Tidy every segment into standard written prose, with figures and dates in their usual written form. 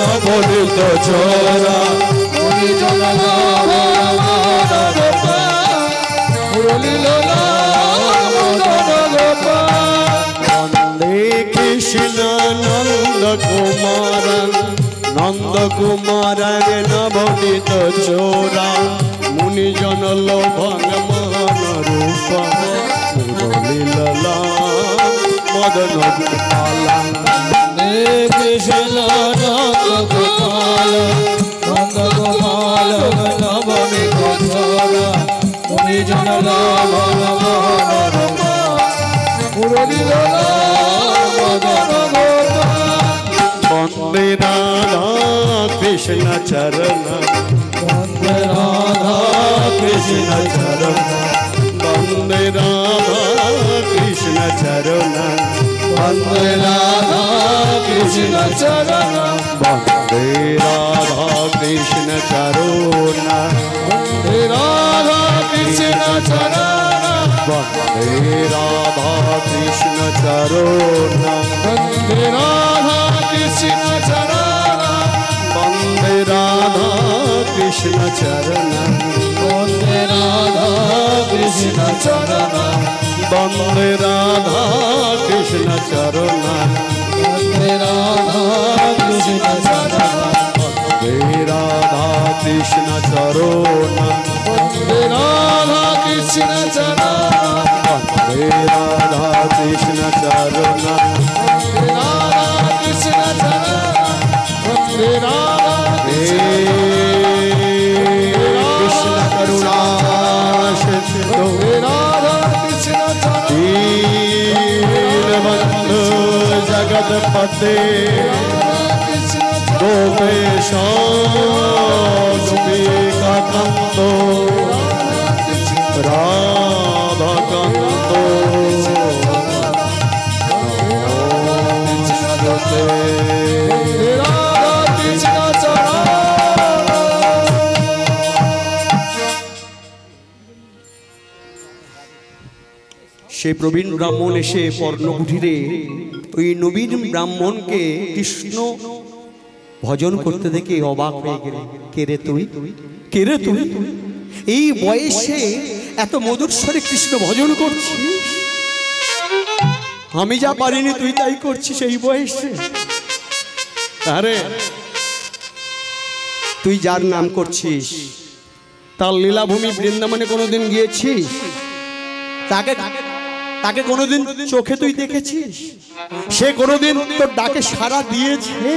নবনীত চোরা মুনিজন বন্দে কৃষ্ণ নন্দ কুমারং নন্দ কুমারং নবনীত চোরা মুনিজন লোভং মহান রূপম মুরলীললা মদন গোপালং কৃষ্ণ নন্দ গোপাল নবনীত চোরা মুনিজন লোভং মহান রূপম মুরলীললা মদন গোপাল বন্দে রাধা কৃষ্ণ চরণ বন্দে রাধা কৃষ্ণ চরণ বন্দে রাধা কৃষ্ণ চরণ বন্দে রাধা কৃষ্ণ চরণ বন্দে রাধা কৃষ্ণ চরণ বন্দে রাধা কৃষ্ণ চরণ বন্দে রাধা কৃষ্ণ চরণ বন্দে রাধা কৃষ্ণ চরণ বন্দে রাধা কৃষ্ণ চরণ বন্দে রাধা কৃষ্ণ চরণ বন্দে রাধা কৃষ্ণ চরণ বন্দে রাধা কৃষ্ণ চরণ বন্দে রাধা কৃষ্ণ চরণ বন্দে রাধা কৃষ্ণ চরণ বন্দে রাধা কৃষ্ণ চরণ বন্দে রাধা কৃষ্ণ চরণ বন্দে রাধা কৃষ্ণ করুণা সিন্ধু রাধা কৃষ্ণ দীনবন্ধু জগৎপতে গোপেশ গোপিকাকান্ত রাধাকান্ত সেই প্রবীণ ব্রাহ্মণ এসে পর্ণকুঠিরে ওই নবীন ব্রাহ্মণকে কৃষ্ণ ভজন করতে দেখে অবাক হয়ে গেল। কে রে তুই, কে রে তুই, এই বয়সে এত মধুর স্বরে কৃষ্ণ ভজন করছিস? আমি যা পারিনি তুই তাই করছিস এই বয়সে? আরে তুই যার নাম করছিস তার লীলাভূমি বৃন্দাবনে কোনোদিন গিয়েছিস? তাকে তাকে কোনোদিন চোখে তুই দেখেছিস? সে কোনোদিন তোর ডাকে সাড়া দিয়েছে?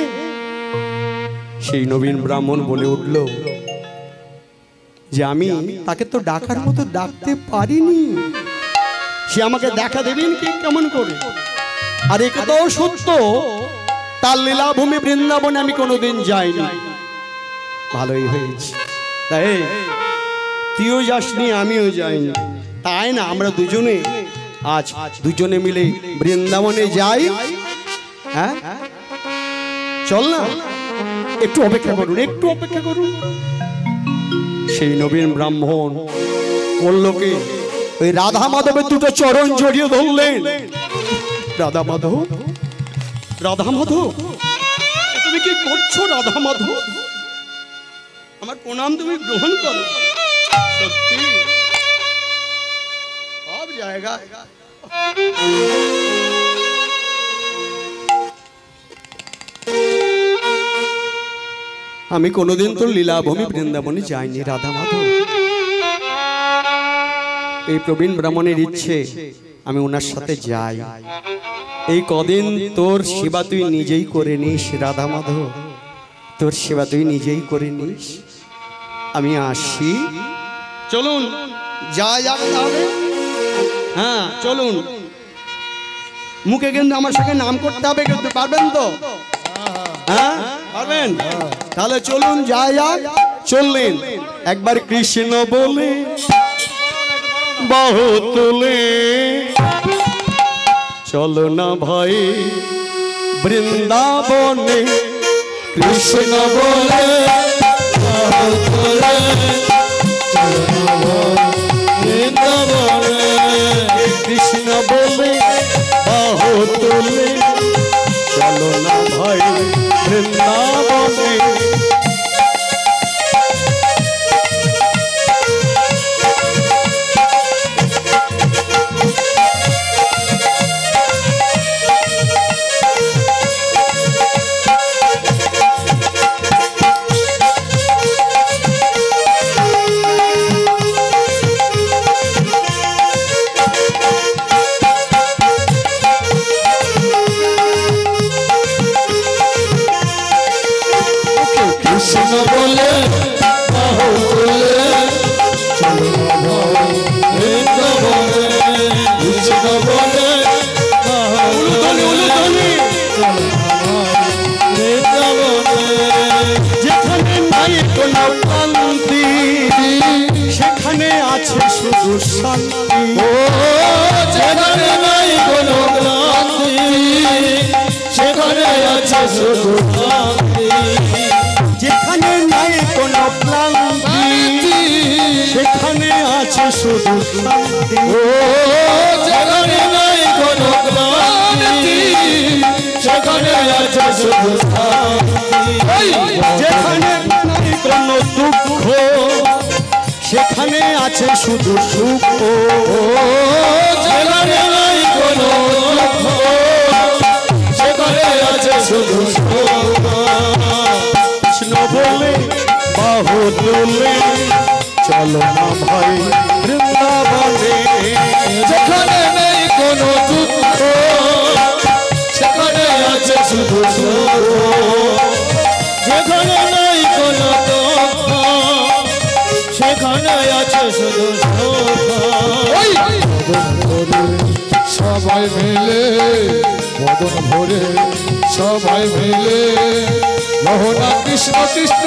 সেই নবীন ব্রাহ্মণ বলে উঠল যে আমি তাকে তো ডাকার মতো ডাকতে পারিনি, সে আমাকে দেখা দেবেন কি কেমন করে? আর একটাও সত্য, তার লীলাভূমি বৃন্দাবনে আমি কোনোদিন যাইনি। ভালোই হয়েছে, তাই তুইও যাসনি আমিও যাইনি, তাই না আমরা দুজনে আজ দুজনে মিলে বৃন্দাবনে যাই। হ্যাঁ চল না, একটু অপেক্ষা করুন, একটু অপেক্ষা করুন। সেই নবীন ব্রাহ্মণ করলোকে ওই রাধা মাধবের দুটো চরণ জড়িয়ে ধরলেন। রাধা মাধব, রাধা মাধব, তুমি কি করছো? রাধা মাধব, আমার প্রণাম তুমি গ্রহণ করো। সত্যি সব জায়গা আমি কোনোদিন তোর লীলাভূমি বৃন্দাবনে যাইনি রাধা মাধব। এই প্রবীণ ব্রাহ্মণের ইচ্ছে আমি ওনার সাথে যাই। এই কদিন তোর সেবা তুই নিজেই করে নিস রাধা মাধব, তোর সেবা তুই নিজেই করে নিস। আমি আসি, চলুন যাই তাহলে। হ্যাঁ চলুন, মুখে কিন্তু আমার সঙ্গে নাম করতে হবে, কিন্তু পারবেন তো? হ্যাঁ পারবেন? তাহলে চলুন যাই। চললেন একবার কৃষ্ণ বলে বাহু তুলে, চলো না ভাই বৃন্দাবনে। কৃষ্ণ বলে বাহু তুলে, চলো না ভাই বৃন্দাবনে। কৃষ্ণ বলে বাহু তুলে, চলো না ভাই বৃন্দাবনে। কৃষ্ণ বলে বাহু তুলে চলো ভাই বৃন্দাবনে কৃষ্ণ বলে বাহু তুলে চলো ভাই বৃন্দাবনে যেখানে নাই কোনো ক্লান্তি সেখানে আছে শুধু শান্তি ও যেখানে নাই কোনো ক্লান্তি সেখানে আছে শুধু শান্তি যেখানে নাই কোনো ক্লান্তি সেখানে আছে শুধু শান্তি ও যেখানে নাই কোনো ক্লান্তি সেখানে আছে শুধু শান্তি যেখানে নাই কোনো দুঃখ সেখানে আছে শুধু সুখ ও যেখানে নাই কোনো দুঃখ সেখানে আছে শুধু সুখ কৃষ্ণ বলে বাহু তুলে চলো না ভাই বৃন্দাবনে যেখানে নেই কোনো দুঃখ সেখানে আছে শুধু সুখ যেখানে নেই কোনো দুঃখ সেখানে আছে শুধু সুখ সবাই মিলে মদন ভরে সবাই মিলে মোহনা কৃষ্ণ কৃষ্ণ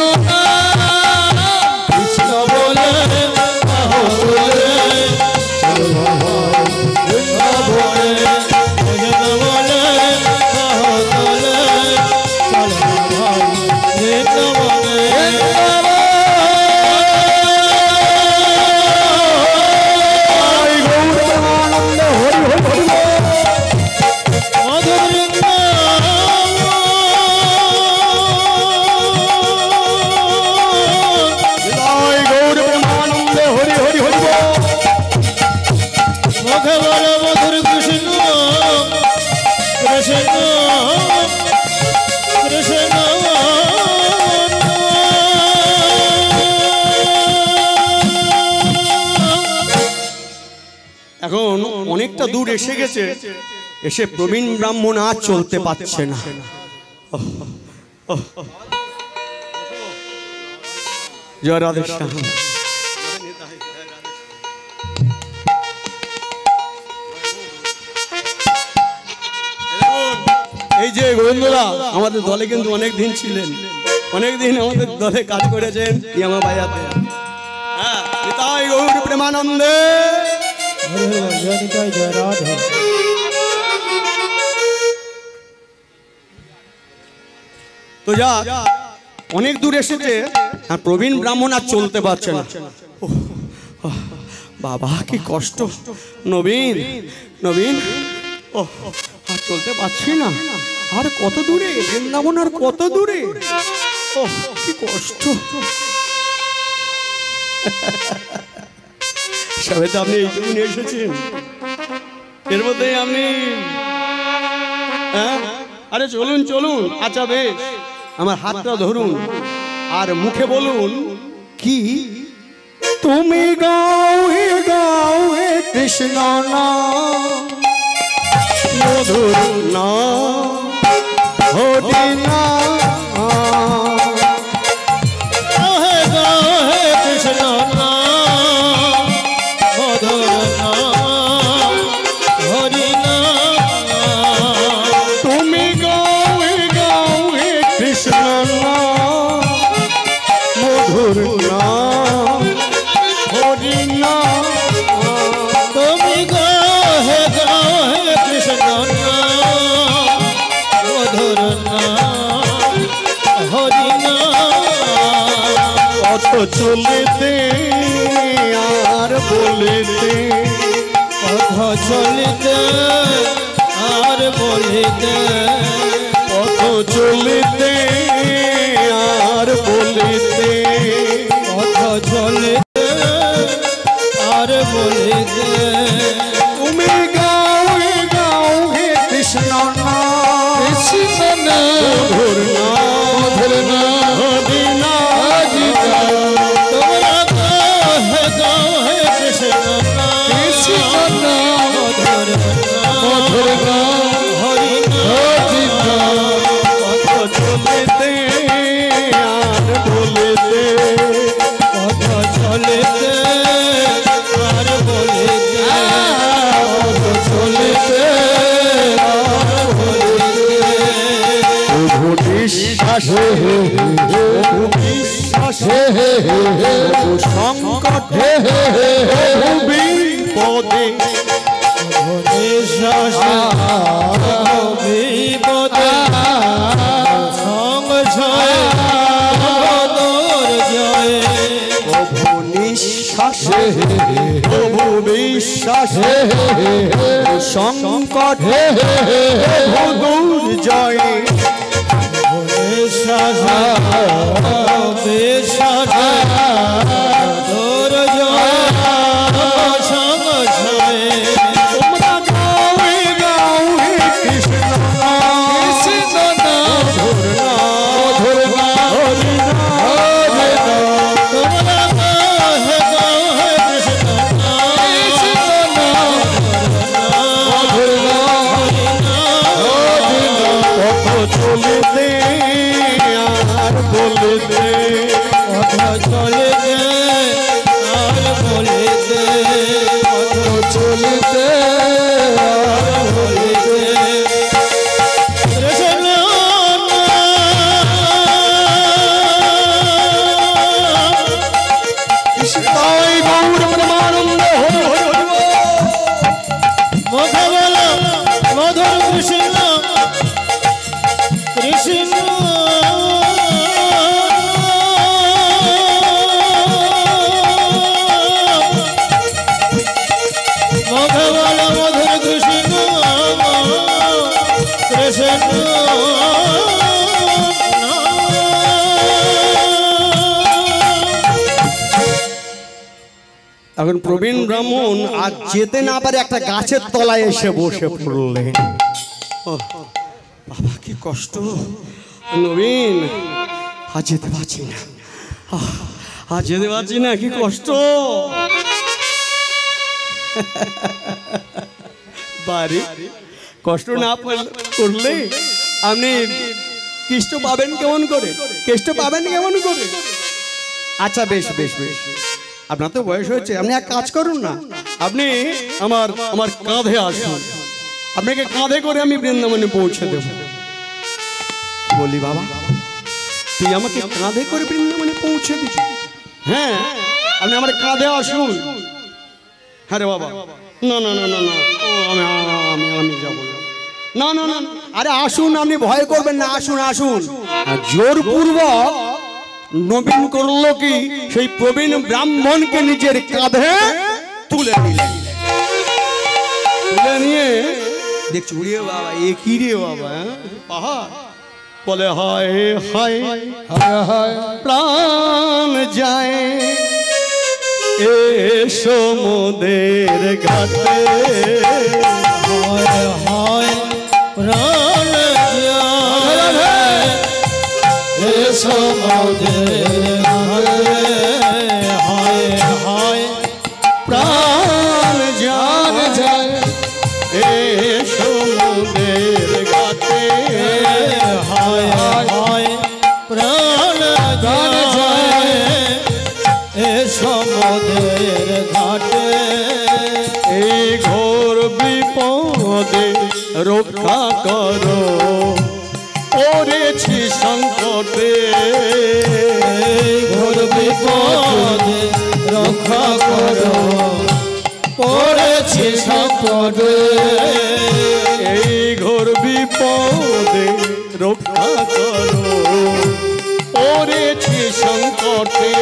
কৃষ্ণ বলে বাহু তুলে চলো ভাই বৃন্দাবনে কৃষ্ণ বলে বাহু তুলে চলো ভাই বৃন্দাবনে এখন অনেকটা দূর এসে গেছে এসে প্রবীণ ব্রাহ্মণ আর চলতে পারছে না জয় রাধে শ্যাম এই যে গোবিন্দরা আমাদের দলে কিন্তু অনেক দিন ছিলেন অনেক দিন আমাদের দলে কাজ করেছেন ইয়ামা বাজাতে হ্যাঁ নিতাই গৌর প্রেমানন্দে তো যা অনেক দূর এসেছে আর প্রবীণ ব্রাহ্মণ আর চলতে পারছে না বাবা কি কষ্ট নবীন নবীন ও আর চলতে পারছি না আর কত দূরে বৃন্দাবন আর কত দূরে ও কি কষ্ট সবে তো আপনি এইটুকু নিয়ে এসেছেন এর মধ্যে আপনি হ্যাঁ আরে চলুন চলুন আচ্ছা বেশ আমার হাতটা ধরুন আর মুখে বলুন কি তুমি গাও হে কৃষ্ণ নাম মধুর নাম হরি নাম হে গাও হে কৃষ্ণ নাম মধুর নাম হরি নাম তুমি গাও হে কৃষ্ণ নাম মধুর নাম হরি নাম তুমি গাও হে কৃষ্ণ নাম মধুর নাম হরি নাম কত চলেতে আর বলেতে কথা চলিতে আর বলিতে কত চলেতে আর বলেতে কথা চলিতে আর বলিতে তুমি গাও হে কৃষ্ণ নাম কৃষ্ণ নাম মধুর নাম মধুর নাম হরি নাম তোমরা গাও হে কৃষ্ণ নাম কৃষ্ণ নাম মধুর নাম মধুর নাম হরি নাম কত চলে প্রভু বিশ্বাস প্রভু সংকট প্রভু বিপদে বিশ্বাস বিপদে সংশয় জয় প্রভু নিঃশ্বাস প্রভু বিশ্বাস সংকট প্রভু দুর্জয় বিশ্বাস বিশ্বাস দুর্জয় সংশয় তোমরা গাওয়ে গাওয়ে কৃষ্ণ কৃষ্ণ নাম মধুর নাম তোমরা হে গাও হে কৃষ্ণ নাম মধুর নাম কত চলিতে আর বলিতে কথা চলিতে আর বলিতে কত চলিতে আর বলিতে কৃষ্ণ কৃষ্ণায় গৌর প্রেমানন্দ হরি হরি হরি মুখ বল মধুর কৃষ্ণ কৃষ্ণ মুখ বল মধুর কৃষ্ণ কৃষ্ণ এখন প্রবীণ ব্রাহ্মণ আজ যেতে না পারে একটা গাছের তলায় এসে বসে পড়লেন। ওহ, বাবা কি কষ্ট নবীন, আজ যেতে পারছি না, আজ যেতে পারছি না, কি কষ্ট। বাড়ি কষ্ট না করলে আপনি কৃষ্ণ পাবেন কেমন করে, কৃষ্ণ পাবেন কেমন করে? আচ্ছা বেশ বেশ বেশ, আপনার তো বয়স হয়েছে, আপনি এক কাজ করুন না, আপনি আমার কাঁধে আসুন, আপনাকে কাঁধে করে আমি বৃন্দাবনে পৌঁছে দেব। বলি বাবা, তুই আমাকে কাঁধে করে বৃন্দাবনে পৌঁছে দিস? হ্যাঁ, আপনি আমার কাঁধে আসুন। হ্যাঁ রে বাবা, না না না না না, ও আমি আমি আমি যাবো না না না, আরে আসুন, আপনি ভয় করবেন না, আসুন আসুন। জোরপূর্বক নবীন করলো কি, সেই প্রবীণ ব্রাহ্মণকে নিজের কাঁধে তুলে নিলেন, তুলে নিয়ে দেখছি উড়িয়ে বাবা, এ কি রে বাবা, পাহাড় বলে হায় হায় হায় প্রাণ যায় এসো মোদের ঘাটে, হায় হায় প্রাণ যায় এসো মোদের ঘাটে, হায় হায় প্রাণ জান যায় এসো মোদের ঘাটে, হায় হায় প্রাণ যায় এসো মোদের ঘাটে, এই ঘোর বিপদে রক্ষা করো, পড়েছি সংকটে, ঘোর বিপদে রক্ষা করো, পড়েছি সংকটে, এই ঘোর বিপদে রক্ষা করো, পড়েছি সংকটে,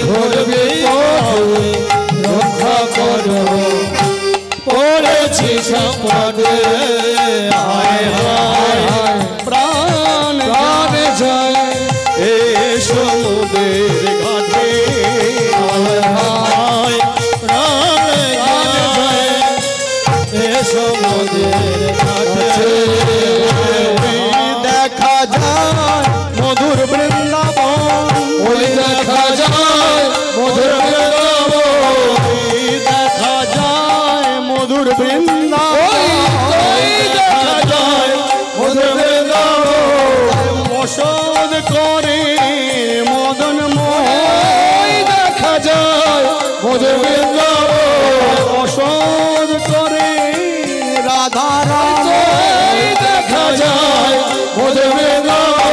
ঘোর বিপদে রক্ষা করো, পড়েছি সংকটে, হায় হায় প্রাণ প্রাণ যায় এসো মোদের ঘাটে, হায় হায় প্রাণ যায় এসো মোদের ঘাটে, দেখা যায় মধুর বৃন্দাবন, ওই দেখা যায় মধুর বৃন্দাবন, দেখা যায় মধুর বৃন্দাবন, দেখা যায় মধুর বৃন্দাবন, বসত করে মদন ওই দেখা যায় মধুর বৃন্দাবন, বসত করে রাধা রাম, ওই দেখা যায় মধুর বৃন্দাবন,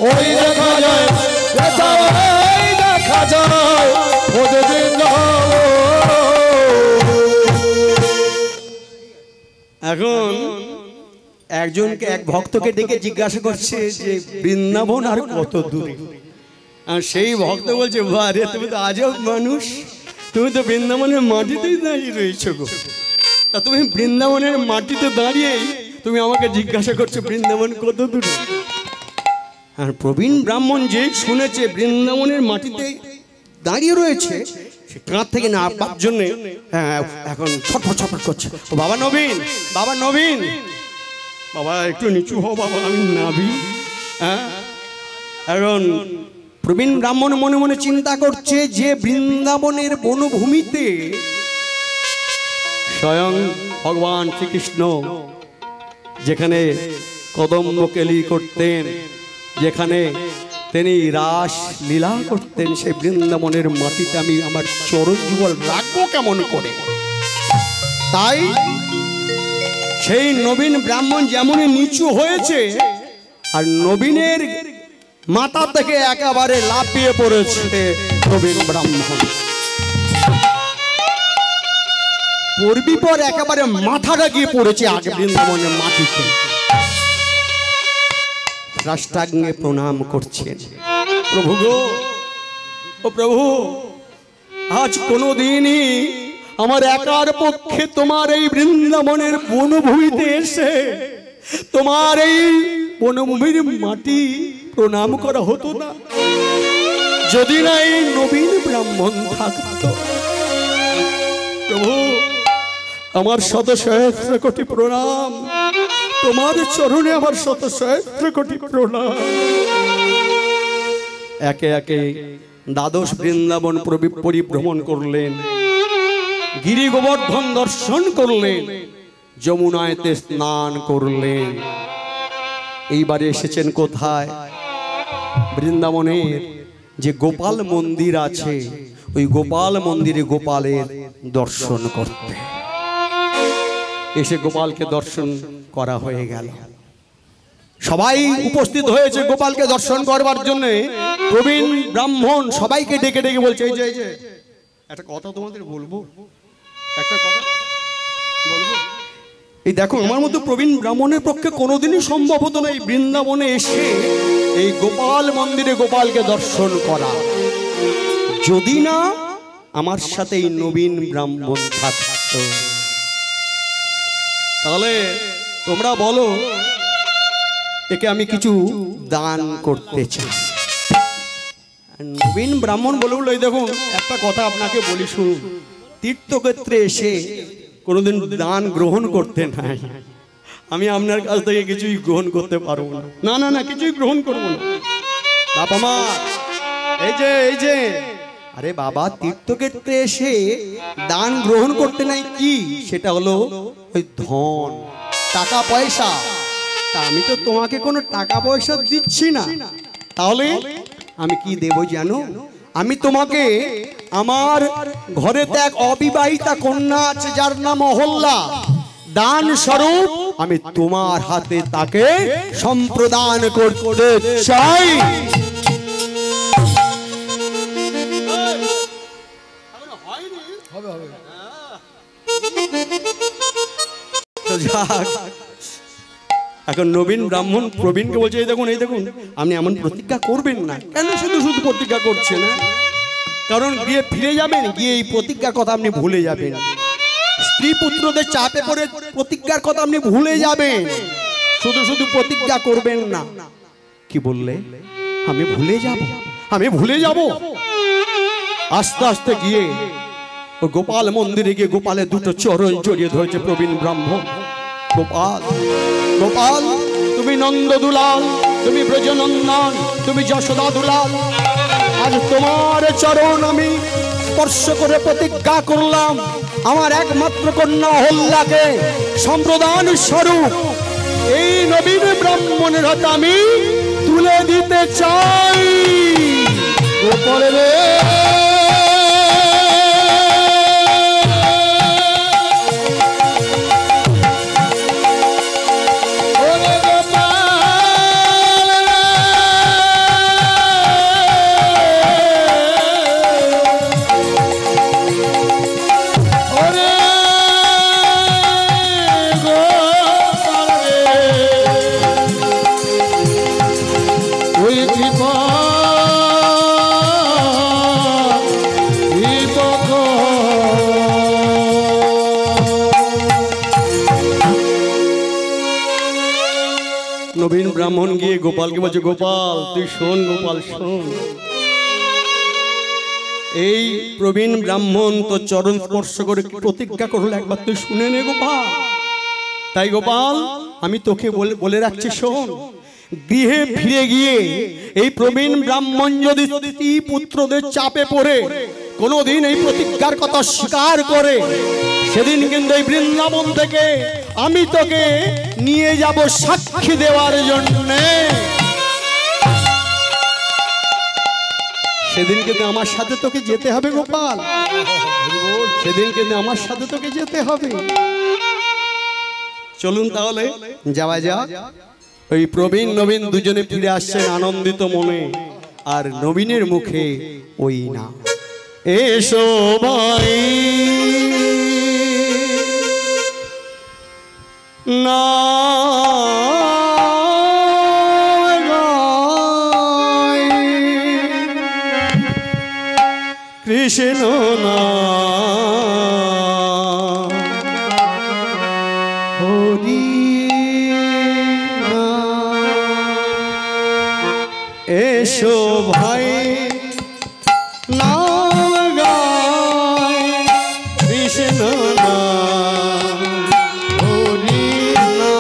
ওই দেখা যায় দেখা যায় ওদের এখন একজনকে এক ভক্তকে ডেকে জিজ্ঞাসা করছে যে বৃন্দাবন আর কত দূরে। আর সেই ভক্ত বলছে, বারে তুমি তো আজব মানুষ, তুমি তো বৃন্দাবনের মাটিতেই দাঁড়িয়ে রয়েছো গো। তা তুমি বৃন্দাবনের মাটিতে দাঁড়িয়ে তুমি আমাকে জিজ্ঞাসা করছো বৃন্দাবন কত দূরে। আর প্রবীণ ব্রাহ্মণ যে শুনেছে বৃন্দাবনের মাটিতে দাঁড়িয়ে রয়েছে, সে কাঁধ থেকে না পাওয়ার জন্য এখন ছটফট ছটফট করছে। ও বাবা নবীন, বাবা নবীন, বাবা একটু নিচু হও বাবা, আমি নাবি। হ্যাঁ, এখন প্রবীণ ব্রাহ্মণ মনে মনে চিন্তা করছে যে বৃন্দাবনের বনভূমিতে স্বয়ং ভগবান শ্রীকৃষ্ণ যেখানে কদম্ব কেলি করতেন, যেখানে তিনি রাস লীলা করতেন, সেই বৃন্দাবনের মাটিতে আমি আমার চরণ যুগল রাখবো কেমন করে। তাই সেই নবীন ব্রাহ্মণ যেমনই নিচু হয়েছে, আর নবীনের মাথা থেকে একেবারে লাফিয়ে পড়েছে নবীন ব্রাহ্মণ। পড়বি পর একেবারে মাথাটা গিয়ে পড়েছে আগে বৃন্দাবনের মাটিতে। রাষ্ট্রাঙ্গে প্রণাম করছেন, প্রভু গো, ও প্রভু, আজ কোনোদিনই আমার একার পক্ষে তোমার এই বৃন্দাবনের বনভূমিতে এসে তোমার এই বনভূমির মাটি প্রণাম করা হতো না, যদি না এই নবীন ব্রাহ্মণ থাকত। প্রভু, আমার শত সহস্র কোটি প্রণাম, তোমার চরণে আমার শত সহস্র কোটি প্রণাম। একে একে দ্বাদশ বৃন্দাবন পরিভ্রমণ করলেন, গিরি গোবর্ধন দর্শন করলেন, যমুনায়তে স্নান করলেন। এইবারে এসেছেন কোথায়? বৃন্দাবনের যে গোপাল মন্দির আছে, ওই গোপাল মন্দিরে গোপালের দর্শন করতে। এসে গোপালকে দর্শন করা হয়ে গেল, সবাই উপস্থিত হয়েছে গোপালকে দর্শন করবার জন্য। প্রবীণ ব্রাহ্মণ সবাইকে ডেকে ডেকে বলছে, এই যে একটা কথা তোমাদের বলবো, একটা কথা বলবো। এই দেখো, আমার মতো প্রবীণ ব্রাহ্মণের পক্ষে কোনোদিনই সম্ভব হতো না এই বৃন্দাবনে এসে এই গোপাল মন্দিরে গোপালকে দর্শন করা, যদি না আমার সাথে এই নবীন ব্রাহ্মণ থাকত। তাহলে তোমরা বলো, একে আমি কিছু দান করতে চাই। নবীন ব্রাহ্মণ বলে বলল, এই দেখুন একটা কথা আপনাকে বলি শুনুন, তীর্থক্ষেত্রে এসে কোনোদিন দান গ্রহণ করতে নাই, আমি আপনার কাছ থেকে কিছুই গ্রহণ করতে পারবো না। না না না, কিছুই গ্রহণ করবো না। বাবা মা, এই যে আরে বাবা, তীর্থক্ষেত্রে এসে দান গ্রহণ করতে নাই কি, সেটা হলো ওই ধন, টাকা পয়সা। তা আমি তো তোমাকে কোনো টাকা পয়সা দিচ্ছি না, তাহলে আমি কি দেব জানো? আমি তোমাকে আমার ঘরেতে এক অবিবাহিতা কন্যা আছে যার নাম অহল্যা, দান স্বরূপ আমি তোমার হাতে তাকে সম্প্রদান করতে চাই। এখন নবীন ব্রাহ্মণ প্রবীণকে বলছে, এই দেখুন আপনি এমন প্রতিজ্ঞা করবেন না। কেন শুধু শুধু প্রতিজ্ঞা করছেন? কারণ গিয়ে ফিরে যাবেন, গিয়ে এই প্রতিজ্ঞার কথা আপনি ভুলে যাবেন, স্ত্রী পুত্রদের চাপে পড়ে প্রতিজ্ঞার কথা আপনি ভুলে যাবেন। শুধু শুধু প্রতিজ্ঞা করবেন না। কি বললে? আমি ভুলে যাব। আস্তে আস্তে গিয়ে গোপাল মন্দিরে গিয়ে গোপালের দুটো চরণ জড়িয়ে ধরেছে প্রবীণ ব্রাহ্মণ। গোপাল, গোপাল, তুমি নন্দ দুলাল, তুমি ব্রজনন্দন, তুমি যশোদা দুলাল, আজ তোমার চরণ আমি স্পর্শ করে প্রতিজ্ঞা করলাম, আমার একমাত্র কন্যা অহল্যাকে সম্প্রদান স্বরূপ এই নবীন ব্রাহ্মণের হাতে আমি তুলে দিতে চাই। গোপালের নবীন ব্রাহ্মণ গিয়ে গোপালকে বলছে, গোপাল তুই শোন, গোপাল শোন, এই প্রবীণ ব্রাহ্মণ তো চরণ স্পর্শ করে প্রতিজ্ঞা করলো, একবার তুই শুনে নে গোপাল। তাই গোপাল আমি তোকে বলে রাখছি, শোন, গৃহে ফিরে গিয়ে এই প্রবীণ ব্রাহ্মণ যদি স্ত্রী পুত্রদের চাপে পড়ে কোনোদিন এই প্রতিজ্ঞার কথা স্বীকার করে, সেদিন কিন্তু এই বৃন্দাবন থেকে আমি তোকে নিয়ে যাব সাক্ষী দেওয়ার জন্য। সেদিন কিন্তু আমার সাথে তোকে যেতে হবে গোপাল, সেদিন কিন্তু আমার সাথে তোকে যেতে হবে। চলুন তাহলে যাওয়া যাক। ওই প্রবীণ নবীন দুজনে ফিরে আসছেন আনন্দিত মনে, আর নবীনের মুখে ওই না, এসো ভাই না কৃষ্ণ না হরি না, এসো ভাই নাম গায় কৃষ্ণ না হরি না,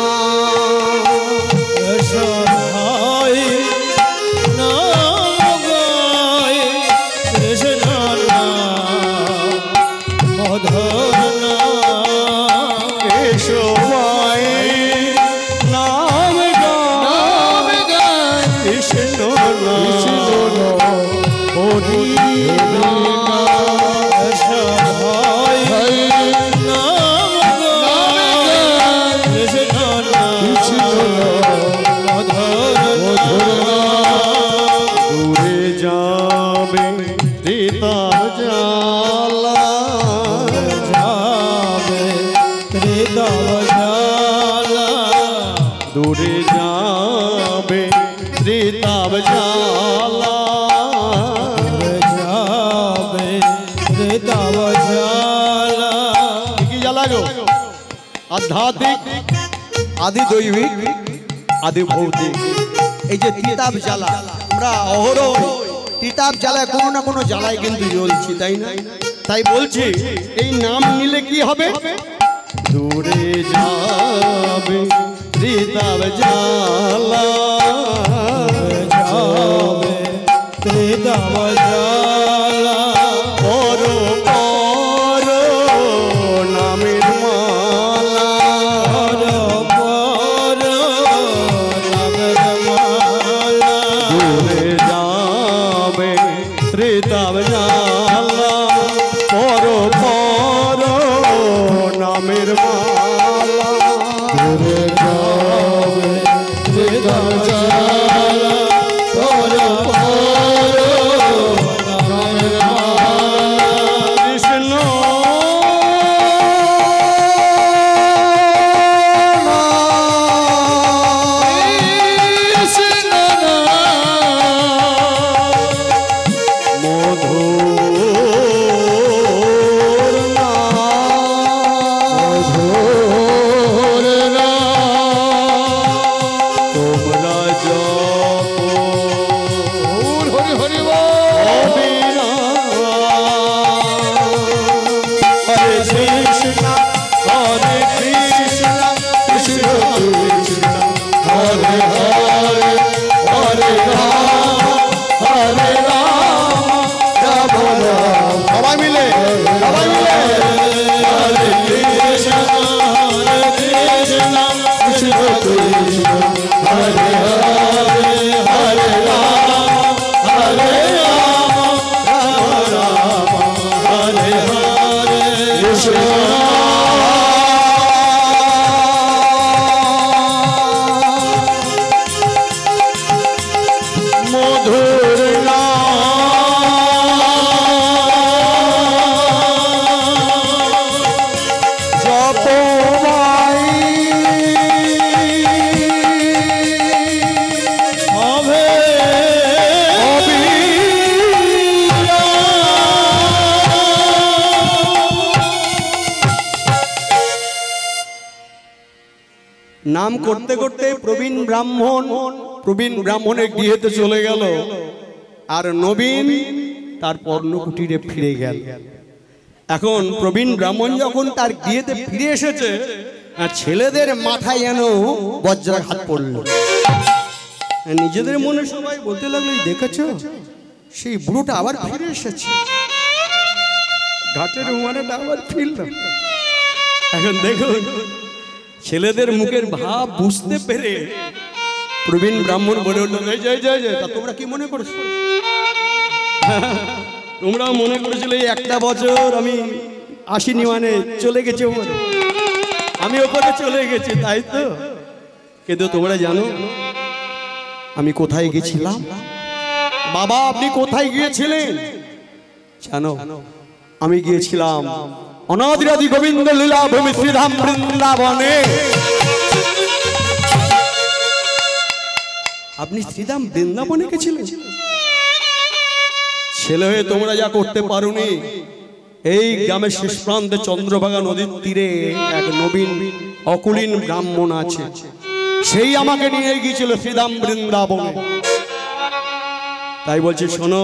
এসো ভাই নাম গায় কৃষ্ণ না মধুর না, এসো ভাই নাম গায় কৃষ্ণ না হরি না, এসো ভাই নাম গায় কৃষ্ণ না মধুর না, দূরে যাবে ত্রিতার জালা, যাবে ত্রিতার জালা, দূরে যাবে ত্রিতার জালা, যাবে ত্রিতার জালা। কি জ্বালা গো? আধ্যাত্মিক, আদি দৈবিক, আদি ভৌতিক। এই যে তিতাব জ্বালা, আমরা অহরহ তিতাব জ্বালায় কোনো না কোনো জ্বালায় কিন্তু জ্বলছি, তাই না? তাই বলছি এই নাম নিলে কি হবে? দূরে যাবে তিতাব জ্বালা, যাবে তিতাব জ্বালা, পর পর নামের মালা, পর নামের মালা, দূরে যাবে ত্রিতাব জ্বালা, পর পর নামের মালা, দূরে যাবে ত্রিতাব জ্বালা, পর পর নামের মালা, কৃষ্ণ হবে নাম করতে করতে প্রবীণ ব্রাহ্মণের গৃহেতে চলে গেল, আর নবীন তার পর্ণকুটিরে ফিরে গেল। এখন প্রবীণ ব্রাহ্মণ যখন তার গৃহেতে ফিরে এসেছে, ছেলেদের মাথায় যেন বজ্রাঘাত পড়ল। নিজেদের মনে সবাই বলতে লাগলো, দেখেছো সেই বুড়োটা আবার ফিরে এসেছে, ঘাটের উমানেটা আবার ফিরল। এখন দেখুন, ছেলেদের মুখের ভাব বুঝতে পেরে প্রবীণ ব্রাহ্মণ বলে উঠল, তা তোমরা কি মনে করছো? তোমরা মনে করেছিলে একটা বছর আমি আসিনি মানে চলে গেছে, আমি ওপরে চলে গেছি, তাই তো? কিন্তু তোমরা জানো আমি কোথায় গেছিলাম? বাবা আপনি কোথায় গিয়েছিলেন জানো? আমি গিয়েছিলাম অনাদিরাদি গোবিন্দ লীলা ভূমি শ্রীধাম বৃন্দাবনে। আপনি শ্রীধাম বৃন্দাবনে গেছিলেন? ছেলে হয়ে তোমরা যা করতে পারোনি। এই গ্রামের শেষ প্রান্তে চন্দ্রভাগা নদীর তীরে এক নবীন অকুলীন ব্রাহ্মণ আছে, সেই আমাকে নিয়ে গিয়েছিল শ্রীধাম বৃন্দাবনে। তাই বলছি শোনো,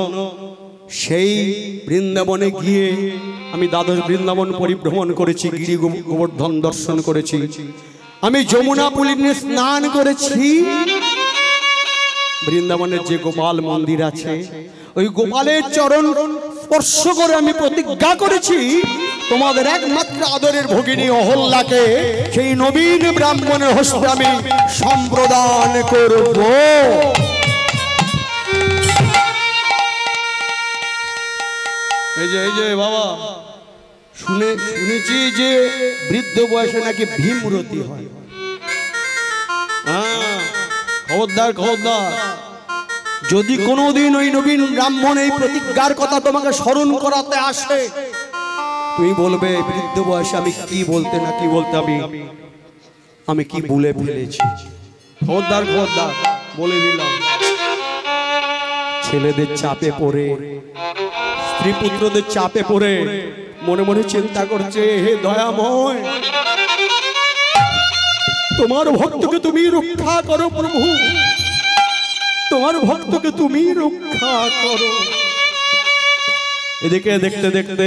সেই বৃন্দাবনে গিয়ে আমি দ্বাদশ বৃন্দাবন পরিভ্রমণ করেছি, গিরি গোবর্ধন দর্শন করেছি, আমি যমুনা পুলিনে স্নান করেছি। বৃন্দাবনের যে গোপাল মন্দির আছে, ওই গোপালের চরণ স্পর্শ করে আমি প্রতিজ্ঞা করেছি তোমাদের একমাত্র আদরের ভগিনী অহল্যাকে সেই নবীন ব্রাহ্মণের হস্তে আমি সম্প্রদান করব। এই যে বাবা, শুনেছি যে বৃদ্ধ বয়সে নাকি ভীমরতি হয়। খবরদার, যদি কোনোদিন ওই নবীন ব্রাহ্মণ এই প্রতিজ্ঞার কথা তোমাকে স্মরণ করাতে আসে, তুমি বলবে বৃদ্ধ বয়সে আমি কি বলতে আমি কি ভুলে ফেলেছি। খবরদার বলে দিলাম। ছেলেদের চাপে পড়ে, স্ত্রী পুত্রদের চাপে পড়ে মনে মনে চিন্তা করছে, হে দয়াময়, তোমার ভক্তকে তুমি রক্ষা করো প্রভু, তোমার ভক্তকে তুমি রক্ষা করো। এদিকে দেখতে দেখতে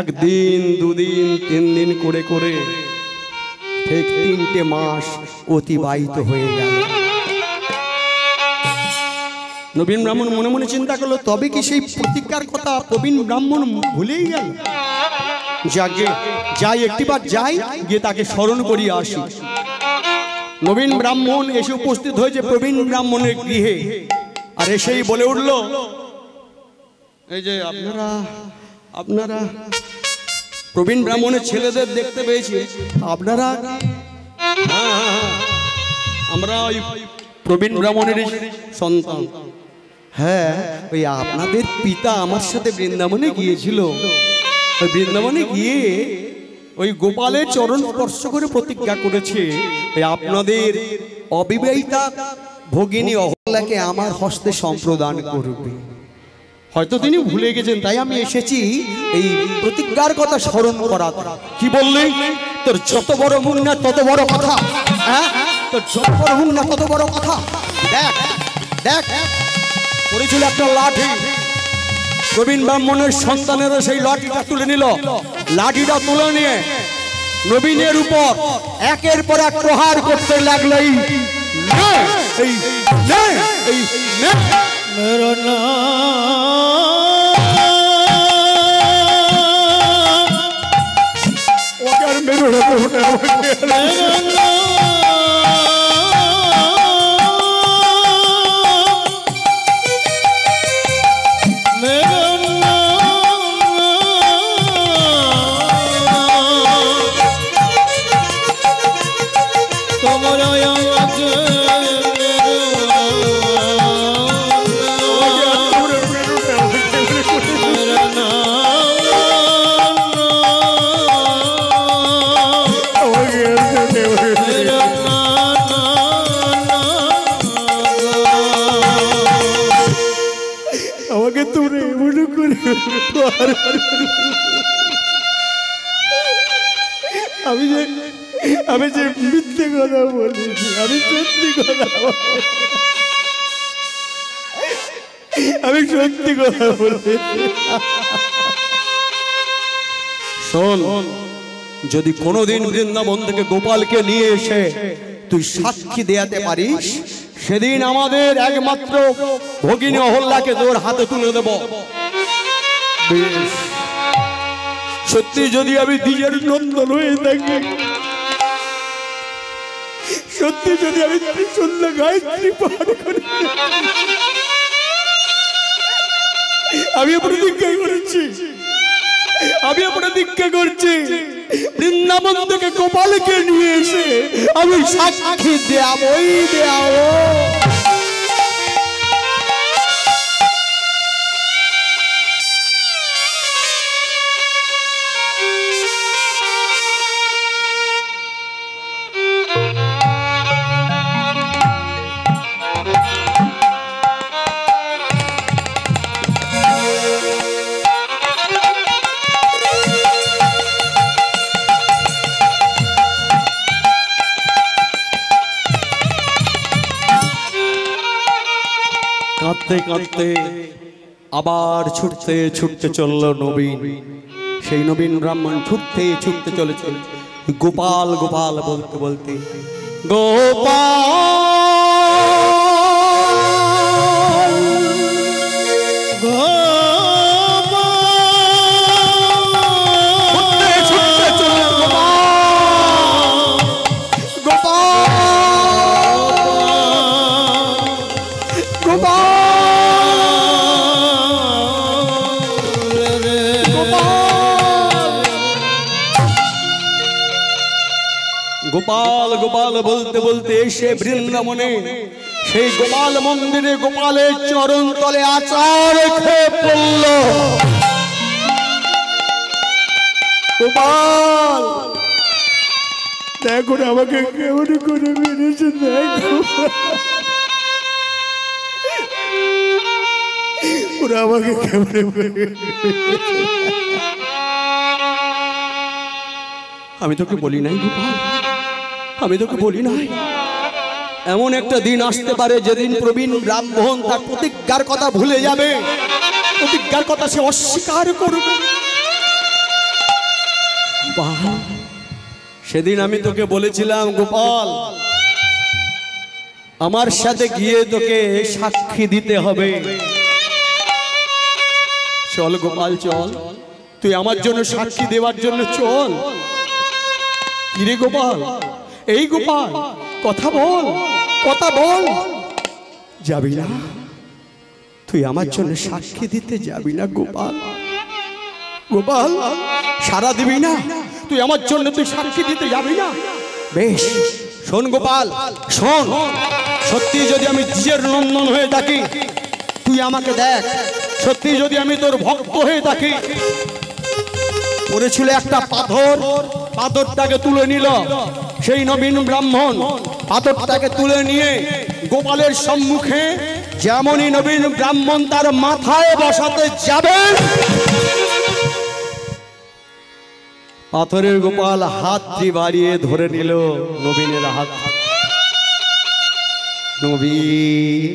একদিন, দুদিন, 3 দিন করে করে ঠিক 3টে মাস অতিবাহিত হয়ে গেল। নবীন ব্রাহ্মণ মনে মনে চিন্তা করলো, তবে কি সেই প্রতিজ্ঞার কথা প্রবীণ ব্রাহ্মণ ভুলেই গেল? যাই একটিবার যাই, গিয়ে তাকে স্মরণ করিয়ে আসি। নবীন ব্রাহ্মণ এসে উপস্থিত হয়েছে প্রবীণ ব্রাহ্মণের গৃহে, আর এসেই বলে উঠল, এই যে আপনারা প্রবীণ ব্রাহ্মণের ছেলেদের দেখতে পেয়েছি, আপনারা? আমরা ওই প্রবীণ ব্রাহ্মণের সন্তান। হ্যাঁ, ওই আপনাদের পিতা আমার সাথে বৃন্দাবনে গিয়েছিল। ওই বৃন্দাবনে গিয়ে ওই গোপালের চরণ স্পর্শ করে প্রতিজ্ঞা করেছে, ওই আপনাদের অবিবাহিতা ভগিনী অহল্যাকে আমার হস্তে সম্প্রদান করবে। হয়তো তিনি ভুলে গেছেন, তাই আমি এসেছি এই প্রতিজ্ঞার কথা স্মরণ করাতে। কি বললি? তোর যত বড় মুখ না তত বড় কথা। হ্যাঁ, তোর যত বড় মুখ না তত বড় কথা। দেখ পড়েছিল একটা লাঠি, প্রবীণ ব্রাহ্মণের সন্তানেরা সেই লাঠিটা তুলে নিল। লাঠিটা তুলে নিয়ে নবীনের উপর একের পর এক প্রহার করতে লাগলো। আমি যে মিথ্যে কথা বলেছি, আমি সত্যি কথা আমি সত্যি কথা বলেছি। শোন, যদি কোনোদিন বৃন্দাবন থেকে গোপালকে নিয়ে এসে তুই সাক্ষী দেয়াতে পারিস, সেদিন আমাদের একমাত্র ভগিনী অহল্যাকে তোর হাতে তুলে দেব। সত্যি যদি আমি দ্বিজের নন্দন হয়ে থাকি, সত্যি যদি আমি ত্রিসন্ধ্যা গায়ত্রী পাঠ করি, আমি প্রতিজ্ঞা করেছি, আমি প্রতিজ্ঞা করছি বৃন্দাবন থেকে গোপালকে নিয়ে এসে আমি সাক্ষী দেবই দেব। কাঁদতে কাঁদতে আবার ছুটতে ছুটতে চলল নবীন। সেই নবীন ব্রাহ্মণ ছুটতে ছুটতে চলেছে গোপাল গোপাল বলতে বলতে। গোপাল ছুটতে চলল গোপাল গোপাল গোপাল গোপাল বলতে বলতে এসে বৃন্দাবনে সেই গোপাল মন্দিরে গোপালের চরণ তলে আচার খেয়ে পড়ল। গোপাল দেখো আমাকে কেমন করে মেরেছে, দেখো ওরা আমাকে কেমন করে। আমি তোকে বলি নাই গোপাল, আমি তোকে বলি নাই এমন একটা দিন আসতে পারে যেদিন প্রবীণ ব্রাহ্মণ তার প্রতিজ্ঞার কথা ভুলে যাবে, প্রতিজ্ঞার কথা সে অস্বীকার করবে। সেদিন আমি তোকে বলেছিলাম গোপাল আমার সাথে গিয়ে তোকে সাক্ষী দিতে হবে। চল গোপাল চল, তুই আমার জন্য সাক্ষী দেওয়ার জন্য চল। কিরে গোপাল, এই গোপাল কথা বল, কথা বল। যাবি না? তুই আমার জন্য সাক্ষী দিতে যাবি না গোপাল? গোপাল সারা দিবি না? তুই আমার জন্য তুই সাক্ষী দিতে যাবি না? বেশ শোন গোপাল শোন, সত্যি যদি আমি দ্বিজের নন্দন হয়ে থাকি তুই আমাকে দেখ, সত্যি যদি আমি তোর ভক্ত হয়ে থাকি, পড়েছিল একটা পাথর, পাথরটাকে তুলে নিল সেই নবীন ব্রাহ্মণ। পাথরটাকে তুলে নিয়ে গোপালের সম্মুখে যেমনই নবীন ব্রাহ্মণ তার মাথায় বসাতে যাবে, পাথরের গোপাল হাতটি বাড়িয়ে ধরে নিল নবীনের হাত। নবীন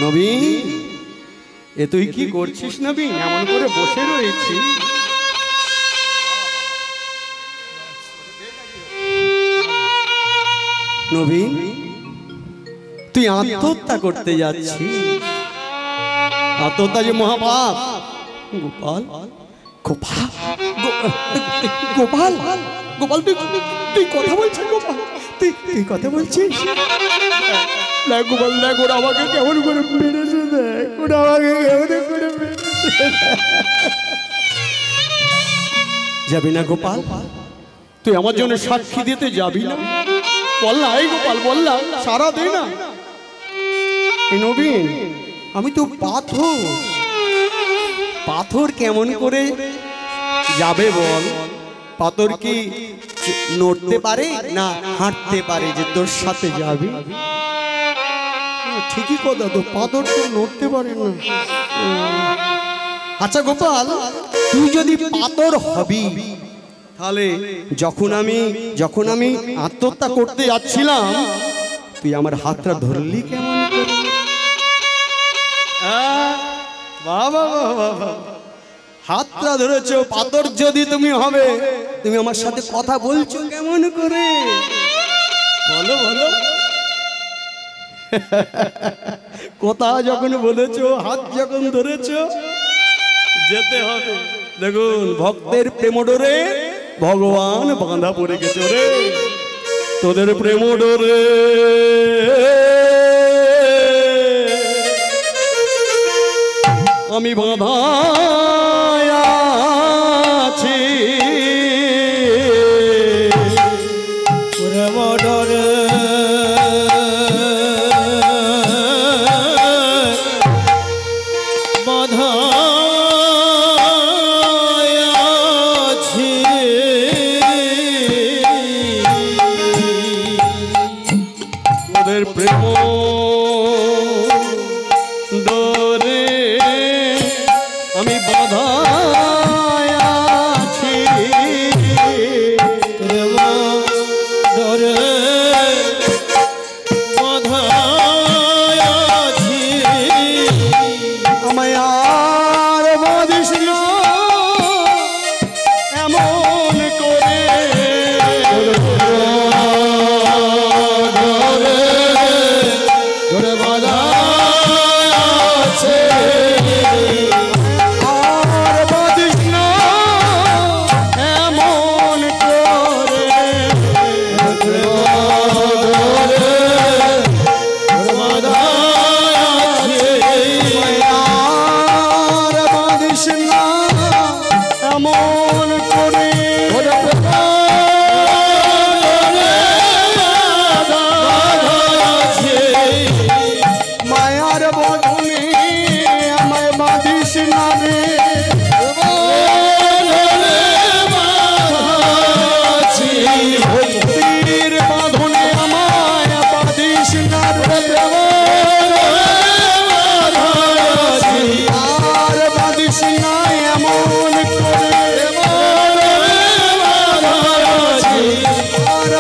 নবীন এ তুই কি করছিস নবীন? এমন করে বসে রয়েছি। নবীন তুই আত্মহত্যা করতে যাচ্ছিস, আত্মহত্যা যে মহাপাপ। গোপাল গোপাল গোপাল গোপাল তুই কথা বলছিস? গোপাল তুই কথা বলছিস? দেখ গোপাল দেখ ওরা আমাকে কেমন করে মেরেছে, দেখ ওরা আমাকে কেমন করে মেরেছে। যাবি না গোপাল? তুই আমার জন্য সাক্ষী দিতে যাবি না? বল না এই গোপাল, বল না, সারা দে না। এই নবীন আমি তো পাথর, পাথর কেমন করে যাবে বল? পাথর কি নড়তে পারে না হাঁটতে পারে যে তোর সাথে যাবি? ঠিকই কথা তো, পাথর তো নড়তে পারে না। আচ্ছা গোপাল তুই যদি পাথর হবি তাহলে যখন আমি আত্মহত্যা করতে যাচ্ছিলাম তুই আমার হাতটা ধরলি কেমন করে? বাবা বাবা, হাতটা ধরেছো, পাথর যদি তুমি হবে, তুমি আমার সাথে কথা বলছো কেমন করে? বলো বলো। কথা যখন বলেছো, হাত যখন ধরেছো, যেতে হবে। দেখুন, ভক্তের প্রেম ডোরে ভগবান বাঁধা পড়ে গেছে রে, তোদের প্রেম ডোরে আমি বাঁধা আছি, প্রেম ডোরে বাঁধা আছি, তোদের প্রেম ডোরে আমি বাঁধা আছি, প্রেম ডোরে বাঁধা আছি, আমায় আর বাঁধিস না এমন করে, ডোরে বাঁধা আছে, আর বাঁধিস না এমন করে, আর বাঁধিস না এমন করে, মায়ার বদনে আমায় বাঁধিস না রে, ভক্তির বাঁধনে আমায় বাঁধিস না রে, আর বাঁধিস না এমন করে, আর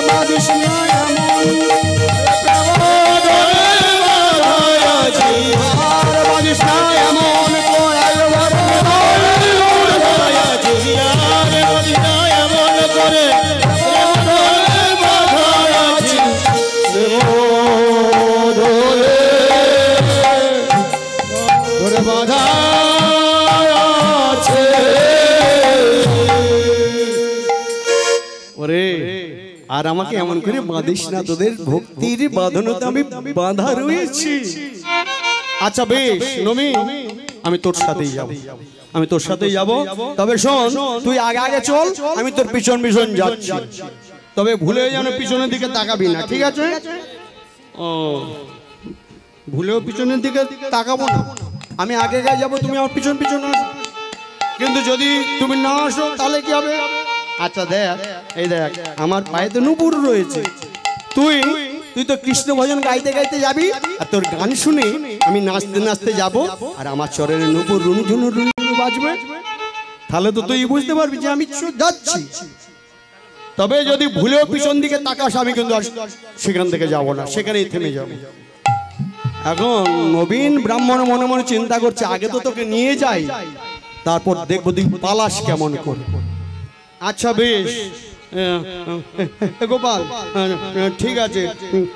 বাঁধিস না এমন, আর বাঁধিস না এমন করে, ডোরে বাঁধা আছে, ওরে আর আমাকে এমন করে বাঁধিস না, তোদের ভক্তির বাঁধনতে আমি বাঁধা রয়েছি। আচ্ছা বেশ নবী, আমি তোর সাথেই যাব, আমি তোর সাথেই যাব। তবে শোন, তুই আগে আগে চল, আমি তোর পিছন পিছন যাচ্ছি, তবে ভুলে যেন পিছনের দিকে তাকাবি না, ঠিক আছে? ও, ভুলেও পিছনের দিকে তাকাবো না, আমি আগে আগে যাবো, তুমি আমার পিছন পিছন আসো। কিন্তু যদি তুমি না আসো তাহলে কি হবে? আচ্ছা দেখ, এই দেখ আমার পায়ে তো নুপুর রয়েছে, তুই তো কৃষ্ণ ভজন গাইতে গাইতে যাবি, আর তোর গান শুনে আমি নাচতে নাচতে যাব, আর আমার চরের নুপুর রুনু ঝুনু রুনু বাজবে, তাহলে তো তুই বুঝতে পারবি যে আমি যাচ্ছি। তবে যদি ভুলেও পিছন দিকে তাকাস, আমি কিন্তু সেখান থেকে যাব না, সেখানেই থেমে যাব। এখন নবীন ব্রাহ্মণ মনে মনে চিন্তা করছে, আগে তো তোকে নিয়ে যাই, তারপর দেখবো তুই পালাস কেমন করে। আচ্ছা বেশ গোপাল, ঠিক আছে,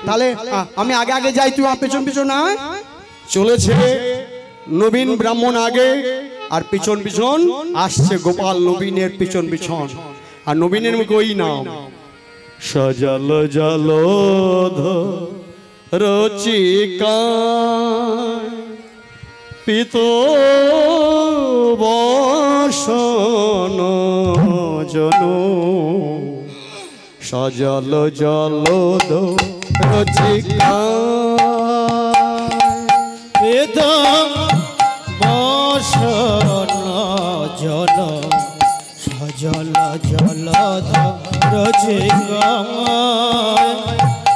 তাহলে আমি আগে আগে যাই, তুই আমার পেছন পিছন আয়। চলেছে নবীন ব্রাহ্মণ আগে, আর পিছন পিছন আসছে গোপাল নবীনের পিছন পিছন, আর নবীনের মুখে ওই নাম, সজল জলোধ রচিকা পিত বসন জন, সজল জলোধ রচিকা পিত বসন জন, সজল জলধ রচিকা,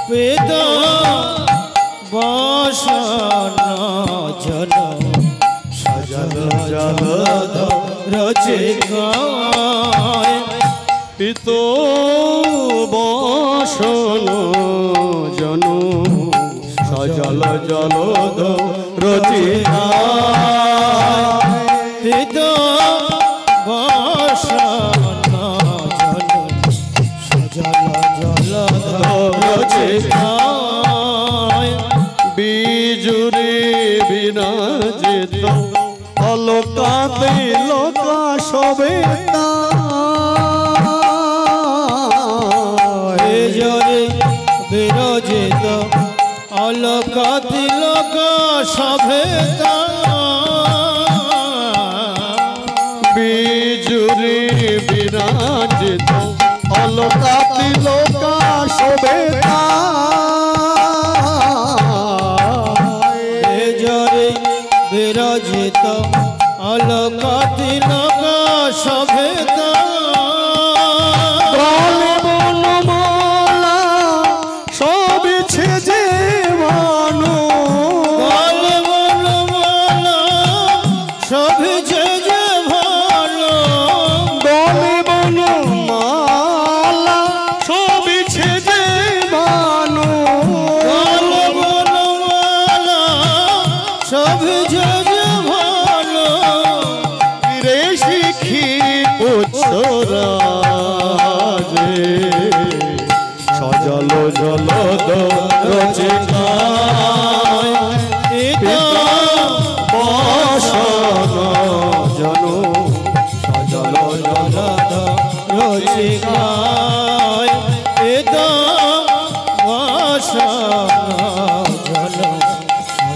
পিত বসন জন, সজল জলধ রচিকা, পিত বসন জনু সজল জলদ রচিতা পিত বসন জনু সজল জলধর রচিতা বিজুরে বিরাজিত অলোকাতে লোকা সবে জরে বিরজিত অলোক তিলক সভেতা বিজুরে বিরাজিত অলোকাতে লোকা সবে জরে বিরজিত অলোক তিলক সভেতা সজল জলদ রচিতা বসন জনু সজল জলদ রচিতা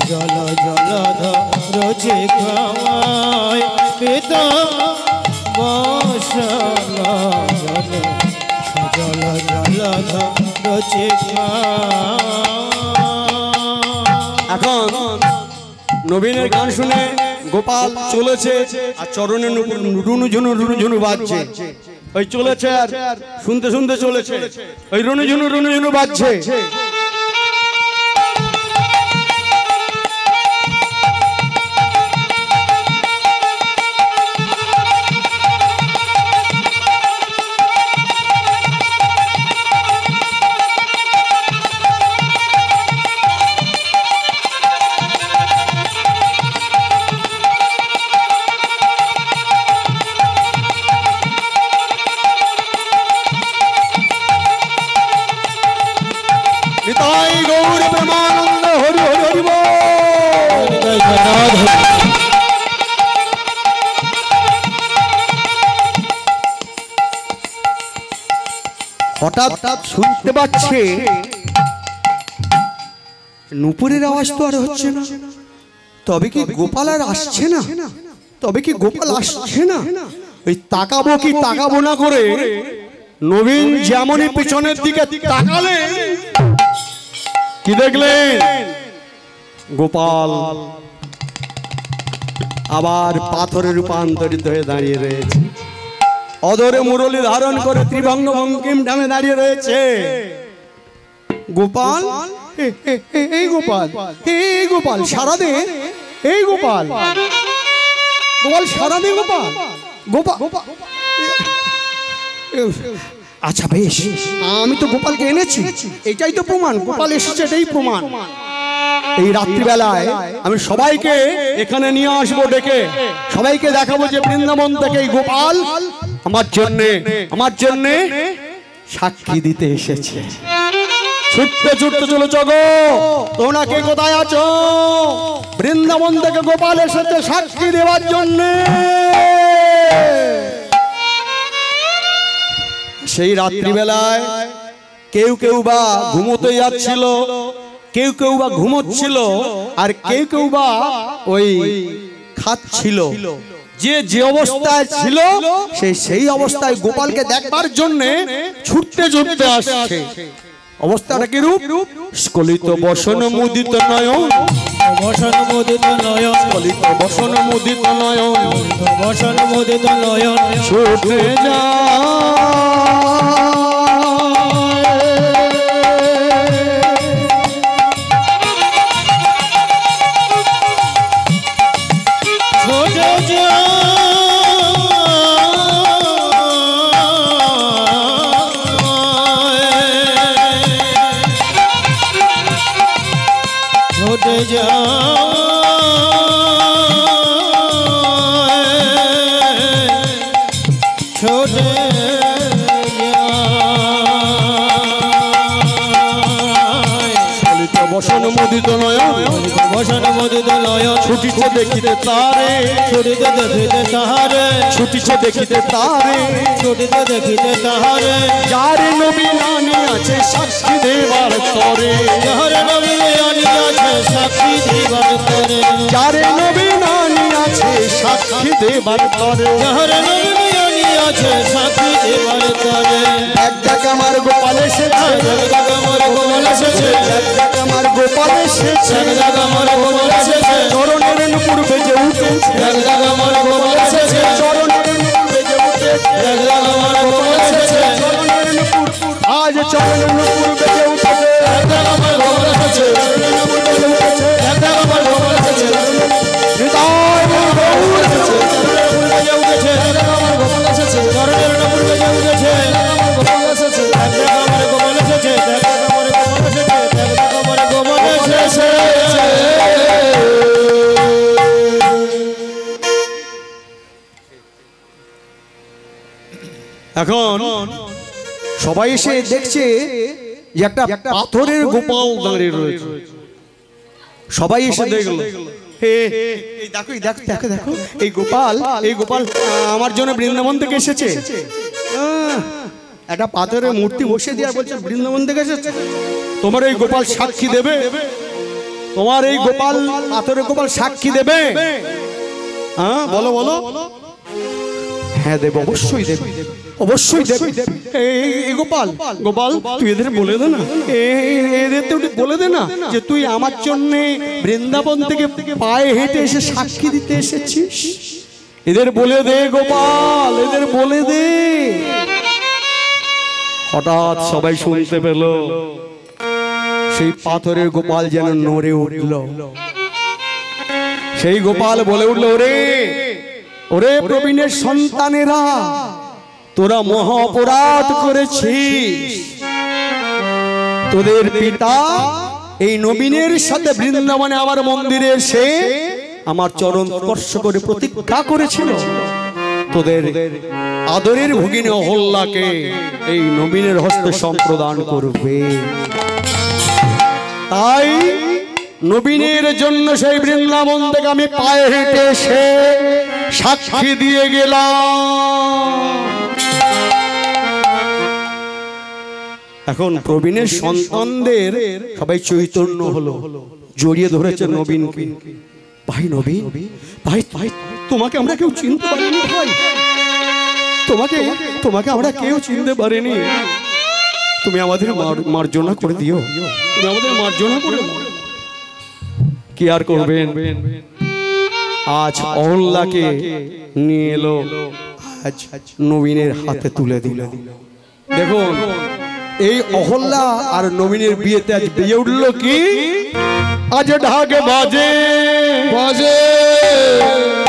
জল জলধ রচিকায় পিত বসন জল জল জলধ রচিকা। এখন নবীনের গান শুনে গোপাল চলেছে আর চরণের রুনু ঝুনু বাজছে, ওই চলেছে আর শুনতে শুনতে চলেছে, ওই রুনু ঝুনু বাজছে। গৌর প্রেমানন্দ হরি হরি হরি বল। হঠাৎ শুনতে পাচ্ছে নুপুরের আওয়াজ তো আর হচ্ছে না, তবে কি গোপাল আর আসছে না, তবে কি গোপাল আসছে না। ওই তাকাবো কি তাকাবো না করে নবীন যেমনই পিছনের দিকে তাকালে কি দেখলেন, গোপাল আবার পাথরে রূপান্তরিত হয়ে দাঁড়িয়ে রয়েছে, অধরে মুরলী ধারণ করে ত্রিভঙ্গ বঙ্কিম ধামে দাঁড়িয়ে রয়েছে। গোপাল এই গোপাল, এই গোপাল সারা দে, এই গোপাল, গোপাল সারা দে, গোপাল গোপাল। আচ্ছা বেশ, আমি তো গোপালকে এনেছি, এটাই তো প্রমাণ, গোপাল এসেছে এটাই প্রমাণ। এই রাত্রিবেলায় আমি সবাইকে এখানে নিয়ে আসবো, ডেকে সবাইকে দেখাবো যে বৃন্দাবন থেকে এই গোপাল আমার জন্যে সাক্ষী দিতে এসেছে। ছুটতে ছুটতে চলে গো, তোমরা কে কোথায় আছো? বৃন্দাবন থেকে গোপাল এসেছে সাক্ষী দেওয়ার জন্য। সেই রাত্রিবেলায় কেউ কেউ বা ঘুমোতে যাচ্ছিল, কেউ কেউ বা ঘুমোচ্ছিল, আর কেউ কেউ বা ওই খাচ্ছিল। যে যে অবস্থায় ছিল সেই অবস্থায় গোপালকে দেখবার জন্য ছুটতে ছুটতে আসছে। অবস্থাটা কি রূপ? স্খলিত বসন মুদিত নয়ন, বসন মুদিত নয়ন, স্খলিত বসন মুদিত নয়ন, বসন মুদিত নয়ন, ছুটে যা মোদিত নয়ন ভূষণ মোদিত নয়ন ছুটিছে দেখিতে তারে ছুটিতে দেখিতে তাহারে ছুটিছে দেখিতে তারে ছুটিতে দেখিতে তাহারে যারে নবী নানি আছে সাক্ষী দেবার তরে যাহারে নবী আনিয়াছে সাক্ষী দেবার তরে যারে নবী নানি আছে সাক্ষী দেবার তরে যাহারে নবী আনিয়াছে সাক্ষী দেবার তরে এক ডাক আমার গোপাল এসেছে এক ডাক আমার গোপাল এসেছে এক ডাক আমার গোপাল এসেছে এক ডাক আমার গোপাল এসেছে চরণের নুপুর বেজে উঠেছে এক ডাক আমার গোপাল এসেছে চরণের নুপুর বেজে উঠেছে এক ডাক আমার গোপাল এসেছে চরণের নুপুর আজ চরণের নুপুর বেজে উঠেছে এক ডাক আমার গোপাল এসেছে এক ডাক আমার গোপাল এসেছে হৃদয় গৌর বেজে উঠেছে এক ডাক আমার গোপাল এসেছে চরণের নপুর বেজে উঠেছে এক ডাক আমার গোপাল এসেছে এক ডাক আমার গোপাল এসেছে এক ডাক আমার গোপাল এসেছে এক ডাক আমার গোপাল এসেছে এখন সবাই এসে দেখছে যে একটা পাথরের গোপাল দাঁড়িয়ে রয়েছে সবাই এসে দেখলো এই দেখো এই দেখো দেখো দেখো এই গোপাল আমার জন্য বৃন্দাবন থেকে এসেছে একটা পাথরের মূর্তি বসে দিয়ে বলছে বৃন্দাবন থেকে এসেছে তোমার এই গোপাল সাক্ষী দেবে তোমার এই গোপাল পাথরের গোপাল সাক্ষী দেবে হ্যাঁ বলো বলো হ্যাঁ দেব অবশ্যই দেব অবশ্যই দেব এই গোপাল গোপাল তুই এদের বলে দে না এদের তো বলে দে না যে তুই আমার জন্য বৃন্দাবন থেকে পায়ে হেঁটে এসে সাক্ষী দিতে এসেছিস এদের বলে দে গোপাল এদের বলে দে হঠাৎ সবাই শুনতে পেল সেই পাথরের গোপাল যেন নড়ে উঠল সেই গোপাল বলে উঠল ওরে ওরে প্রবীণের সন্তানেরা তোরা মহা অপরাধ করেছিস তোদের পিতা এই নবীনের সাথে বৃন্দাবনে আমার মন্দিরে এসে আমার চরণ স্পর্শ করে প্রতিজ্ঞা করেছিল তোদের আদরের ভগিনী অহল্যাকে এই নবীনের হস্তে সম্প্রদান করবে তাই নবীনের জন্য সেই বৃন্দাবন থেকে আমি পায়ে হেঁটে এসে সাক্ষী দিয়ে গেলাম এখন প্রবীণের সন্তানদের সবাই চৈতন্য হলো জড়িয়ে ধরেছে নবীনকে ভাই নবীন ভাই ভাই তোমাকে আমরা কেউ চিনতে পারিনি ভাই তোমাকে আমরা কেউ চিনতে পারিনি তুমি আমাদের মার্জনা করে দিও তুমি আমাদের মার্জনা করে দাও কি আর করবেন আজ অহল্যাকে নিয়ে এলো আজ নবীনের হাতে তুলে দিল দেখুন এই অহল্যা আর নবীনের বিয়েতে আজ বেজে উঠল কি আজ ঢাক বাজে বাজে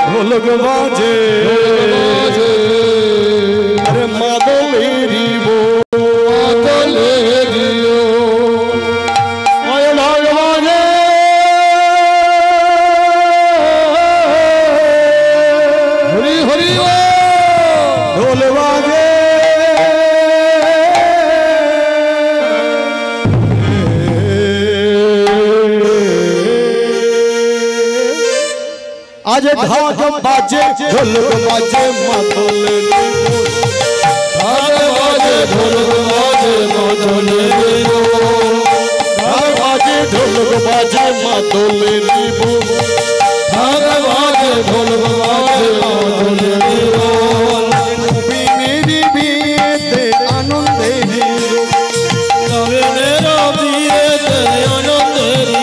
ঢোলক বাজে আরে মাদলেরি आज ढाक बाजे ढोलक बाजे मादल ढाक बाजे ढोलक बाजे मादल ढाक बाजे ढोलक बाजे मादल ढाक बाजे ढोलक बाजे मादल मेरी बीते आनंदे मेरा बीते आनंदे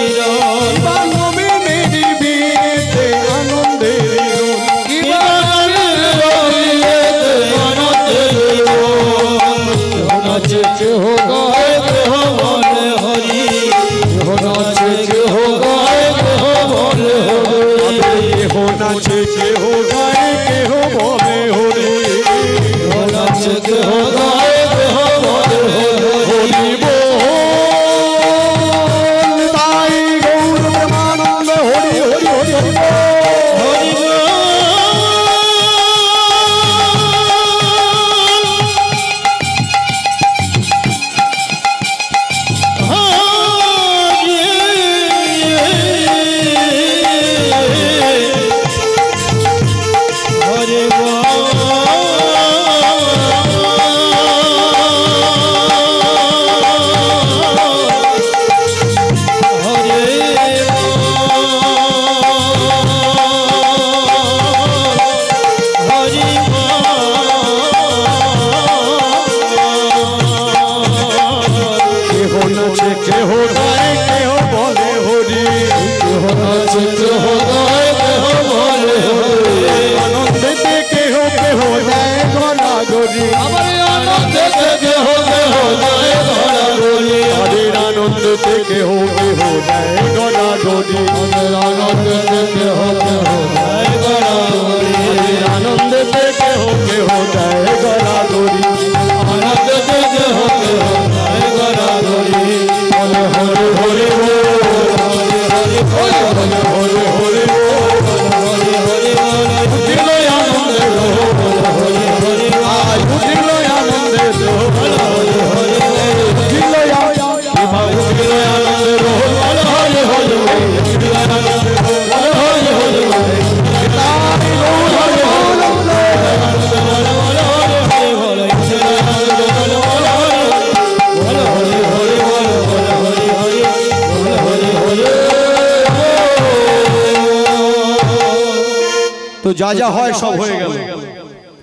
তো যা যা হয় সব হয়ে গেল।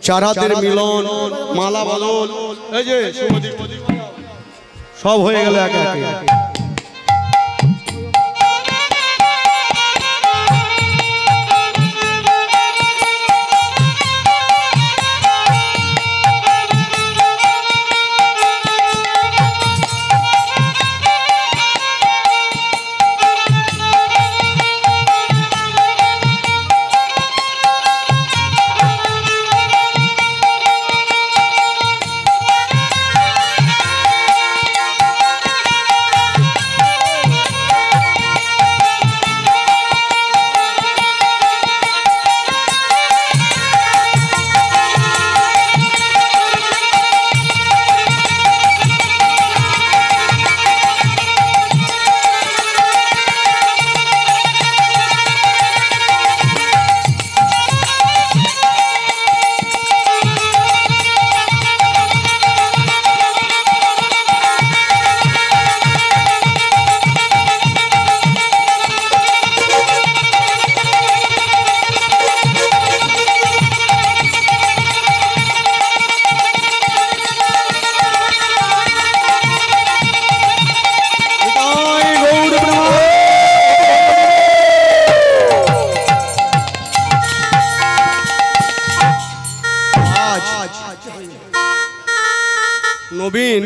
চার হাতের মিলন, মালা বদল, এই যে সব হয়ে গেল একে একে। নবীন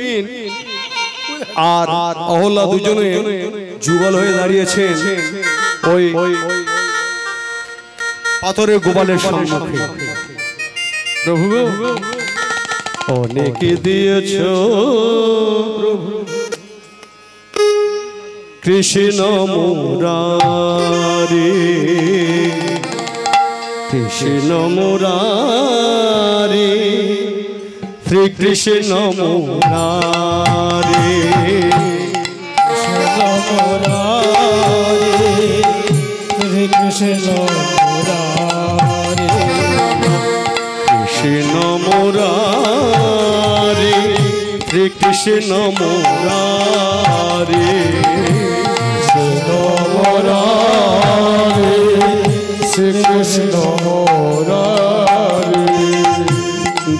আর অহল্যা দুজনে যুগল হয়ে দাঁড়িয়েছেন ওই পাথরের গোপালের সম্মুখে। প্রভু অনেকে দিয়েছ প্রভু কৃষ্ণ মুরারি, কৃষ্ণ মুরারি, শ্রী কৃষ্ণ মুরারি, কৃষ্ণ মুরারি, শ্রী কৃষ্ণ মুরারি, কৃষ্ণ মুরারি, শ্রী কৃষ্ণ মুরারি, কৃষ্ণ মুরারি, শ্রী কৃষ্ণ মুরারি।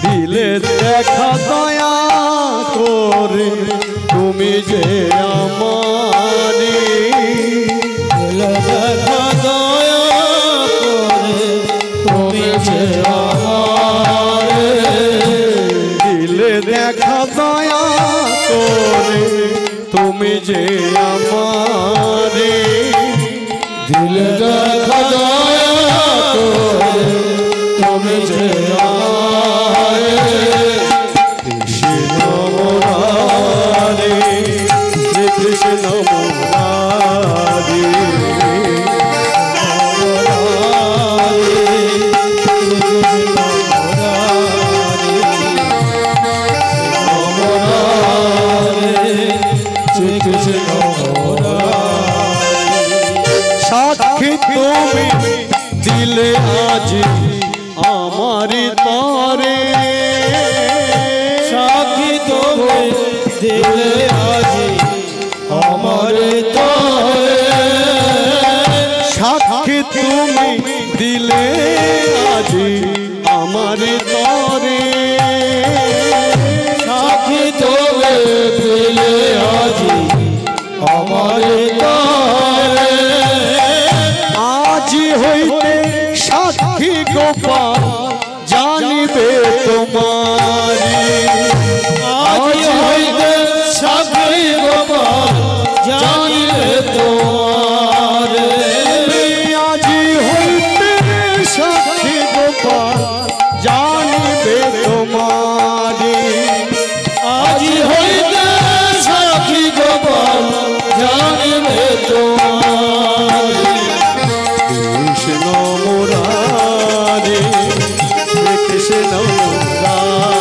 দিলে দেখা দয়া করে তুমি যে আমারি, দিলে দেখা দয়া করে তুমি যে আমারে, দিলে দেখা দয়া করে তুমি যে আমারি, দিলে দেখা দয়া করে তুমি যে আমারে। কৃষ্ণ মুরারি, শ্রী কৃষ্ণ মুরারি, সাক্ষী তুমি দিলে আজ আমারি তরে, সাক্ষী তুমি দিলে আজ আমার তরে, সাক্ষী তুমি দিলে আজ আমারি তরে, সাক্ষী তুমি দিলে আজ আমার তরে। আজ হইতে সাক্ষী গোপাল জানিবে তোমারি, আজ হইতে সাক্ষী গোপাল জানিবে তোমারে, আজ হইতে সাক্ষী গোপাল জানিবে তোমারি, আজ হইতে সাক্ষী গোপাল জানিবে তোমারে। কৃষ্ণ মুরারি, কৃষ্ণ মুরারি,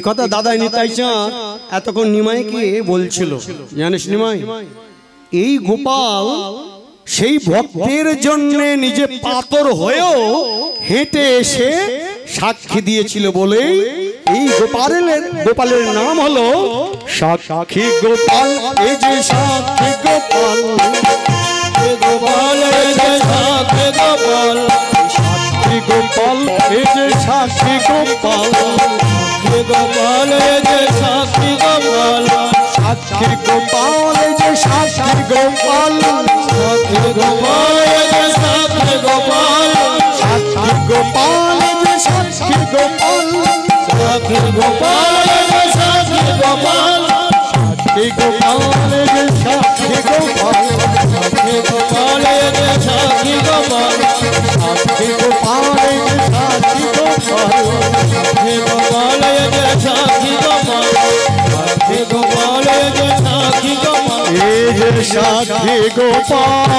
কথা দাদাই নিতাই চাঁদ এতক্ষণ নিমাইকে বলছিল, জানিস নিমাই, এই গোপাল সেই ভক্তের জন্য নিজে পাথর হয়েও হেঁটে এসে সাক্ষী দিয়েছিল বলে এই গোপালের নাম হলো সাক্ষী গোপাল। এই যে সাক্ষী গোপাল, গোপাল এই যে সাক্ষী গোপাল, সাক্ষী গোপাল এই যে সাক্ষী গোপাল, গোপাল এই যে সাক্ষী গোপাল, সাক্ষী গোপাল এই যে সাক্ষী গোপাল, সাক্ষী গোপাল এই যে সাক্ষী গোপাল, সাক্ষী গোপাল এই যে সাক্ষী গোপাল, সাক্ষী গোপাল এই যে সাক্ষী গোপাল, সাক্ষী গোপাল এই যে সাক্ষী গোপাল, সাক্ষী গোপাল এই যে সাক্ষী গোপাল, সাক্ষী গোপাল এই যে সাক্ষী গোপাল, সাক্ষী গোপাল এই যে সাক্ষী গোপাল, সাক্ষী গোপাল এই যে সাক্ষী গোপাল, এই যে সাক্ষী গোপাল,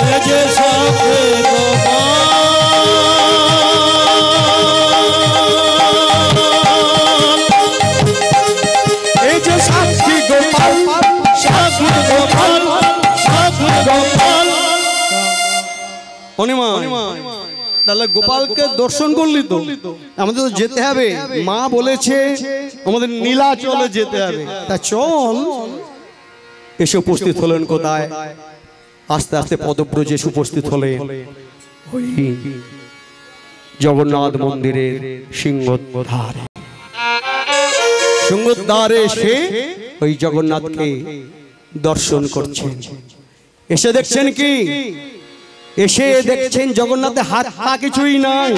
এই যে সাক্ষী এই যে সাক্ষী গোপাল, সাক্ষী গোপাল, সাক্ষী গোপাল। অনিমা তাহলে গোপালকে দর্শন করলি তো, আমাদের তো যেতে হবে, মা বলেছে আমাদের নীলাচলে যেতে হবে, তা চল। এসে উপস্থিত হলেন কোথায়? আস্তে আস্তে পদব্রজে এসে উপস্থিত হলেন ওই জগন্নাথ মন্দিরের সিংহদ্বারে। সিংহদ্বারে এসে ওই জগন্নাথকে দর্শন করছেন। এসে দেখছেন কি? এসে দেখছেন জগন্নাথের হাত পা কিছুই নাই।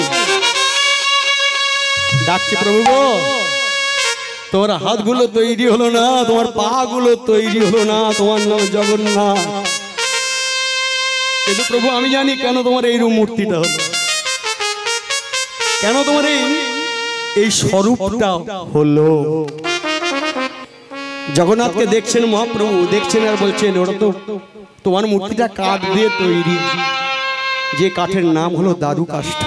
ডাকছে, প্রভু গো, তোমার হাতগুলো তৈরি হলো না, তোমার পা গুলো তৈরি হলো না, তোমার নাম জগন্নাথ। কিন্তু প্রভু আমি জানি কেন তোমার এই রূপ মূর্তিটা হলো, কেন তোমার এই স্বরূপটা হলো। জগন্নাথকে দেখছেন মহাপ্রভু, দেখছেন আর বলছেন ওটা তো তোমার মূর্তিটা কাঠ দিয়ে তৈরি, যে কাঠের নাম হলো দারু কাষ্ঠ,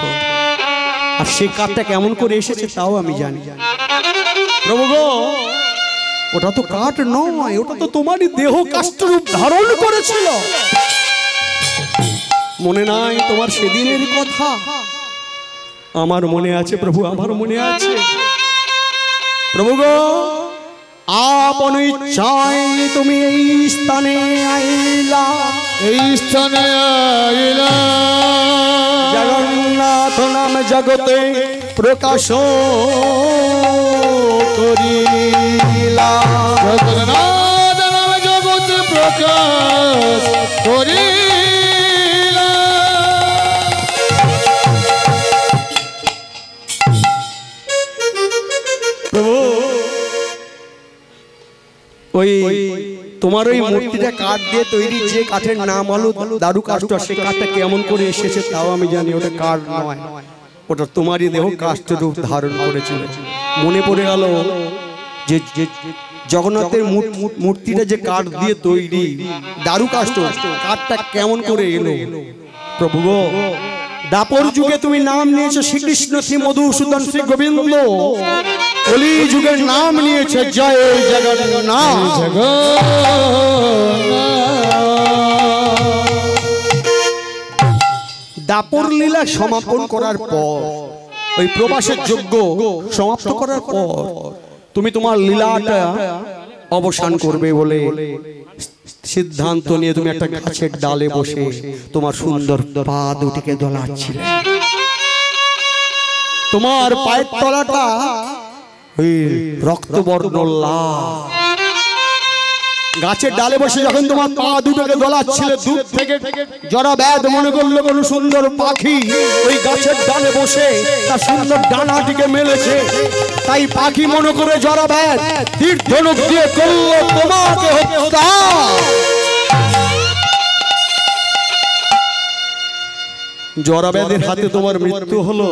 আর সেই কাঠটা কেমন করে এসেছে তাও আমি জানি। প্রভু গো, ওটা তো কাঠ নয়, ওটা তো তোমারই দেহ কাষ্ঠ রূপ ধারণ করেছিল। মনে নাই তোমার সেদিনের কথা? আমার মনে আছে প্রভু, আমার মনে আছে। প্রভু গো, আপন ইচ্ছায় তুমি এই স্থানে আইলা, এই স্থানে আইলা, জগন্নাথ নাম জগতে প্রকাশ করিলা, জগন্নাথ নাম জগতে প্রকাশ করিলা। প্রভু ওই তোমার ওই মূর্তিটা কাঠ দিয়ে তৈরি, যে কাঠের নাম হলো দারু কাষ্ঠ, সেই কাঠটা কেমন করে এসেছে তাও আমি জানি। ওটা কাঠ নয়, ওটা তোমারই দেহ কাষ্ঠ রূপ ধারণ করেছিল। মনে পড়ে গেল যে জগন্নাথের মূর্তিটা যে কাঠ দিয়ে তৈরি, দারু কাষ্ঠ, কাঠটা কেমন করে এলো। প্রভু গো, দাপর যুগে তুমি নাম নিয়েছো শ্রীকৃষ্ণ, শ্রী মধুসূদন, শ্রী গোবিন্দ। কলি যুগের নাম নিয়েছে জয় জগন্নাথ। দাপর লীলা সমাপন করার পর, ওই প্রবাসের যজ্ঞ সমাপ্ত করার পর তুমি তোমার লীলাটা অবসান করবে বলে সিদ্ধান্ত নিয়ে তুমি একটা গাছের ডালে বসে তোমার সুন্দর পা দুটিকে দোলাচ্ছিলে। তোমার পায়ের তলাটা ওই রক্তবর্ণ লাল। গাছের ডালে বসে যখন তোমার পা দুটোকে দোলাচ্ছিলে, দূর থেকে জরা ব্যাধ মনে করলো কোন সুন্দর পাখি ওই গাছের ডালে বসে তার সুন্দর ডানাটিকে মেলেছে। তাই পাখি মনে করে জরা ব্যাধ তীর ধনুক দিয়ে করলো তোমাকে হত্যা। জরা ব্যাধের হাতে তোমার মৃত্যু হলো।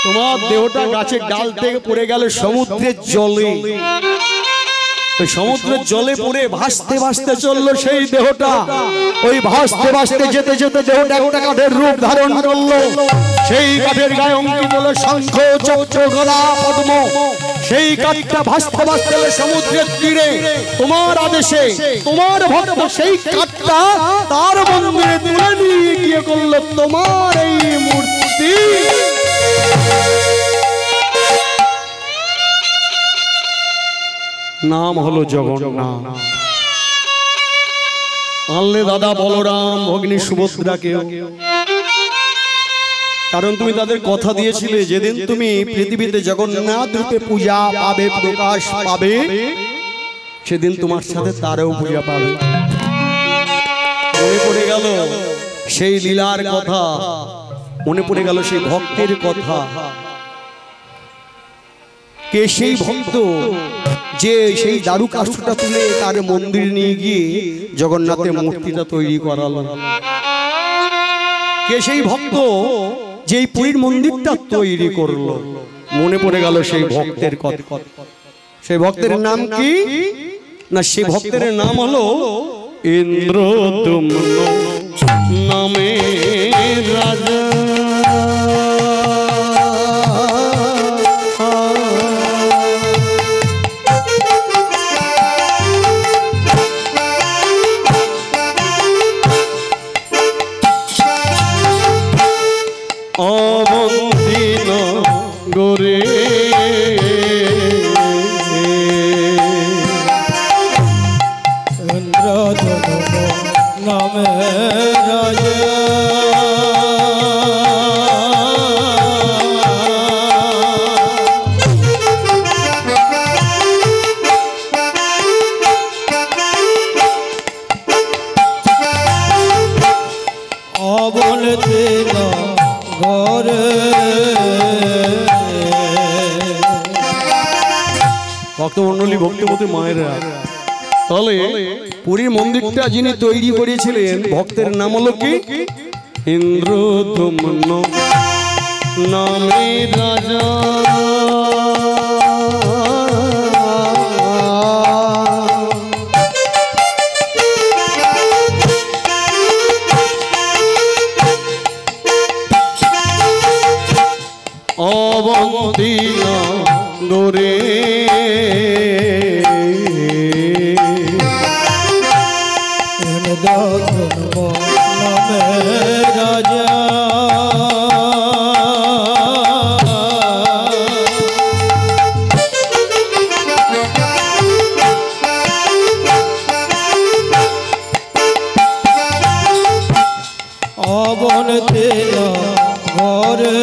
তোমার দেহটা গাছের ডাল থেকে পড়ে গেল সমুদ্রের জলে। ওই সমুদ্রের জলে পড়ে ভাসতে ভাসতে চললো সেই দেহটা। ওই ভাসতে ভাসতে যেতে যেতে দেহটা একটা কাঠের রূপ ধারণ করলো। সেই কাঠের গায়ে অঙ্কিত হলো শঙ্খ, চক্র, গদা, পদ্ম। সেই কাঠটা ভাসতে ভাসতে সমুদ্রের তীরে তোমার আদেশে তোমার ভক্ত সেই কাঠটা তার মন্দিরে তুলে নিয়ে গিয়ে করলো তোমার এই মূর্তি। নাম হলো জগন্নাথ। আনলে দাদা বলরাম ভগ্নী সুভদ্রাকে, কারণ তুমি তাদের কথা দিয়েছিলে যেদিন তুমি পৃথিবীতে জগন্নাথ রূপে পূজা পাবে, প্রকাশ পাবে, সেদিন তোমার সাথে তারও পূজা পাবে। মনে পড়ে গেল সেই লীলার কথা, মনে পড়ে গেল সেই ভক্তের কথা। কে সেই ভক্ত যে সেই দারু কাষ্ঠটা তুলে তার মন্দির নিয়ে গিয়ে জগন্নাথের মূর্তিটা তৈরি করালো? কে সেই ভক্ত যে এই পুরীর মন্দিরটা তৈরি করলো? মনে পড়ে গেল সেই ভক্তের কথা। সেই ভক্তের নাম কি? না, সেই ভক্তের নাম হলো ইন্দ্রদ্যুম্ন নামে রাজা। অবন্দিন গোরে ইন্দ্রধনুঃ নামে রাজা। অবন্দিন গোরে। ভক্তমণ্ডলী, ভক্তিমতী মায়েরা, তাহলে পুরীর মন্দিরটা যিনি তৈরি করেছিলেন ভক্তের নাম হলো কি? ইন্দ্রদ্যুম্ন নামে রাজা। অবন্দিন গোরে ইন্দ্রধনুঃ নামে রাজা। অবন্দিন গোরে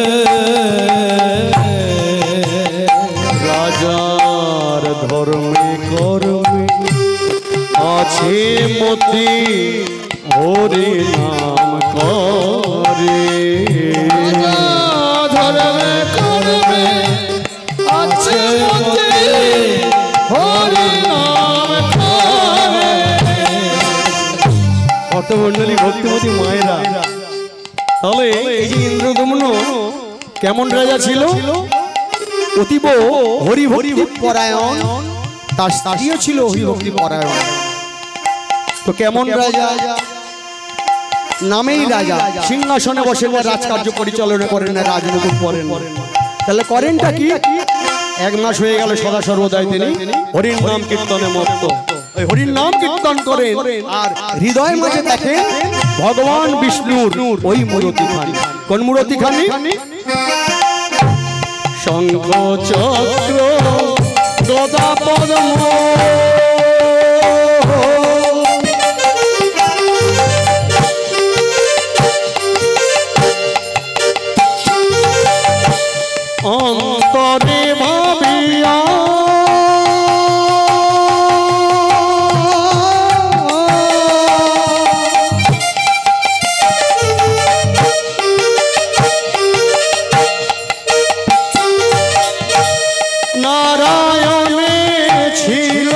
রাজার ধর্মে কর্মে আছে মতি, হরি নাম করে। ধর্মে কর্মে আছে মতি, হরি নাম করে। ভক্তমণ্ডলী, ভক্তিমতী মায়েরা, তাহলে এই যে ইন্দ্রদমন কেমন রাজা ছিল? অতীব হরিভক্তি পরায়ণ, তার স্ত্রীও ছিল হরিভক্তি পরায়ণ। তো কেমন রাজা? নামেই রাজা, সিংহাসনে বসেন না, রাজকার্য পরিচালনা করেন না, রাজনীতি করেন না। তাহলে করেনটা কি? 1 মাস হয়ে গেল সদা সর্বদাই তিনি হরির নাম কীর্তনে মত্ত। ওই হরির নাম কীর্তন করেন আর হৃদয়ের মাঝে দেখেন ভগবান বিষ্ণুর ওই মূর্তিখানি। কোন মূর্তিখানি? শঙ্খ, চক্র, গদা, পদ্ম। অন্তরে ভাবিয়া নারায়ণে ছিল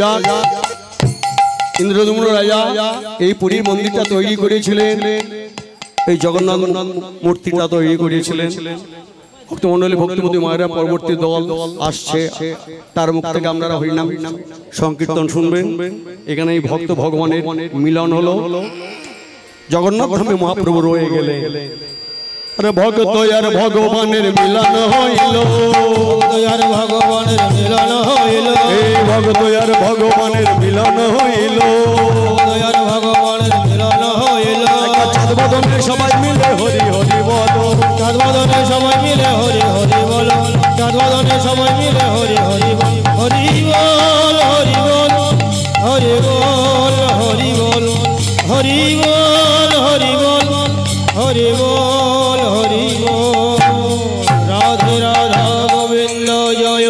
যাক। ইন্দ্রদম্ন রাজা এই পুরীর মন্দিরটা তৈরি করেছিলেন, এই জগন্নাথ মূর্তিটা তৈরি করেছিলেন। ভক্তমণ্ডলী ভক্তিমতী মায়েরা পরবর্তী দল আসছে, তার মুখ থেকে আপনারা হরিনাম সংকীর্তন শুনবেন। এখানে এই ভক্ত ভগবানের মিলন হলো, জগন্নাথ ধামে মহাপ্রভু রয়ে গেলে। আরে ভক্ত আর ভগবানের মিলন হইল, আর ভগবানের মিলন হইল, এই ভক্ত আর ভগবানের মিলন হইল, আর ভগবানের মিলন হইল। চাঁদ বদনে সবাই মিলে হরি হরি বল, চাঁদ বদনে সবাই মিলে হরি হরি বল, চাঁদ বদনে সবাই মিলে হরি হরি বল, হরি বল হরি বল, হরি বল হরি বল, হরি বল হরি বল, হরি বল হরি বল। রাধে রাধা গোবিন্দ জয়,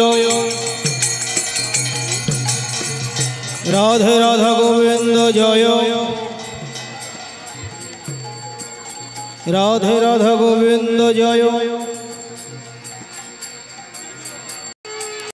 রাধে রাধা গোবিন্দ জয়, রাধে রাধা গোবিন্দ জয়।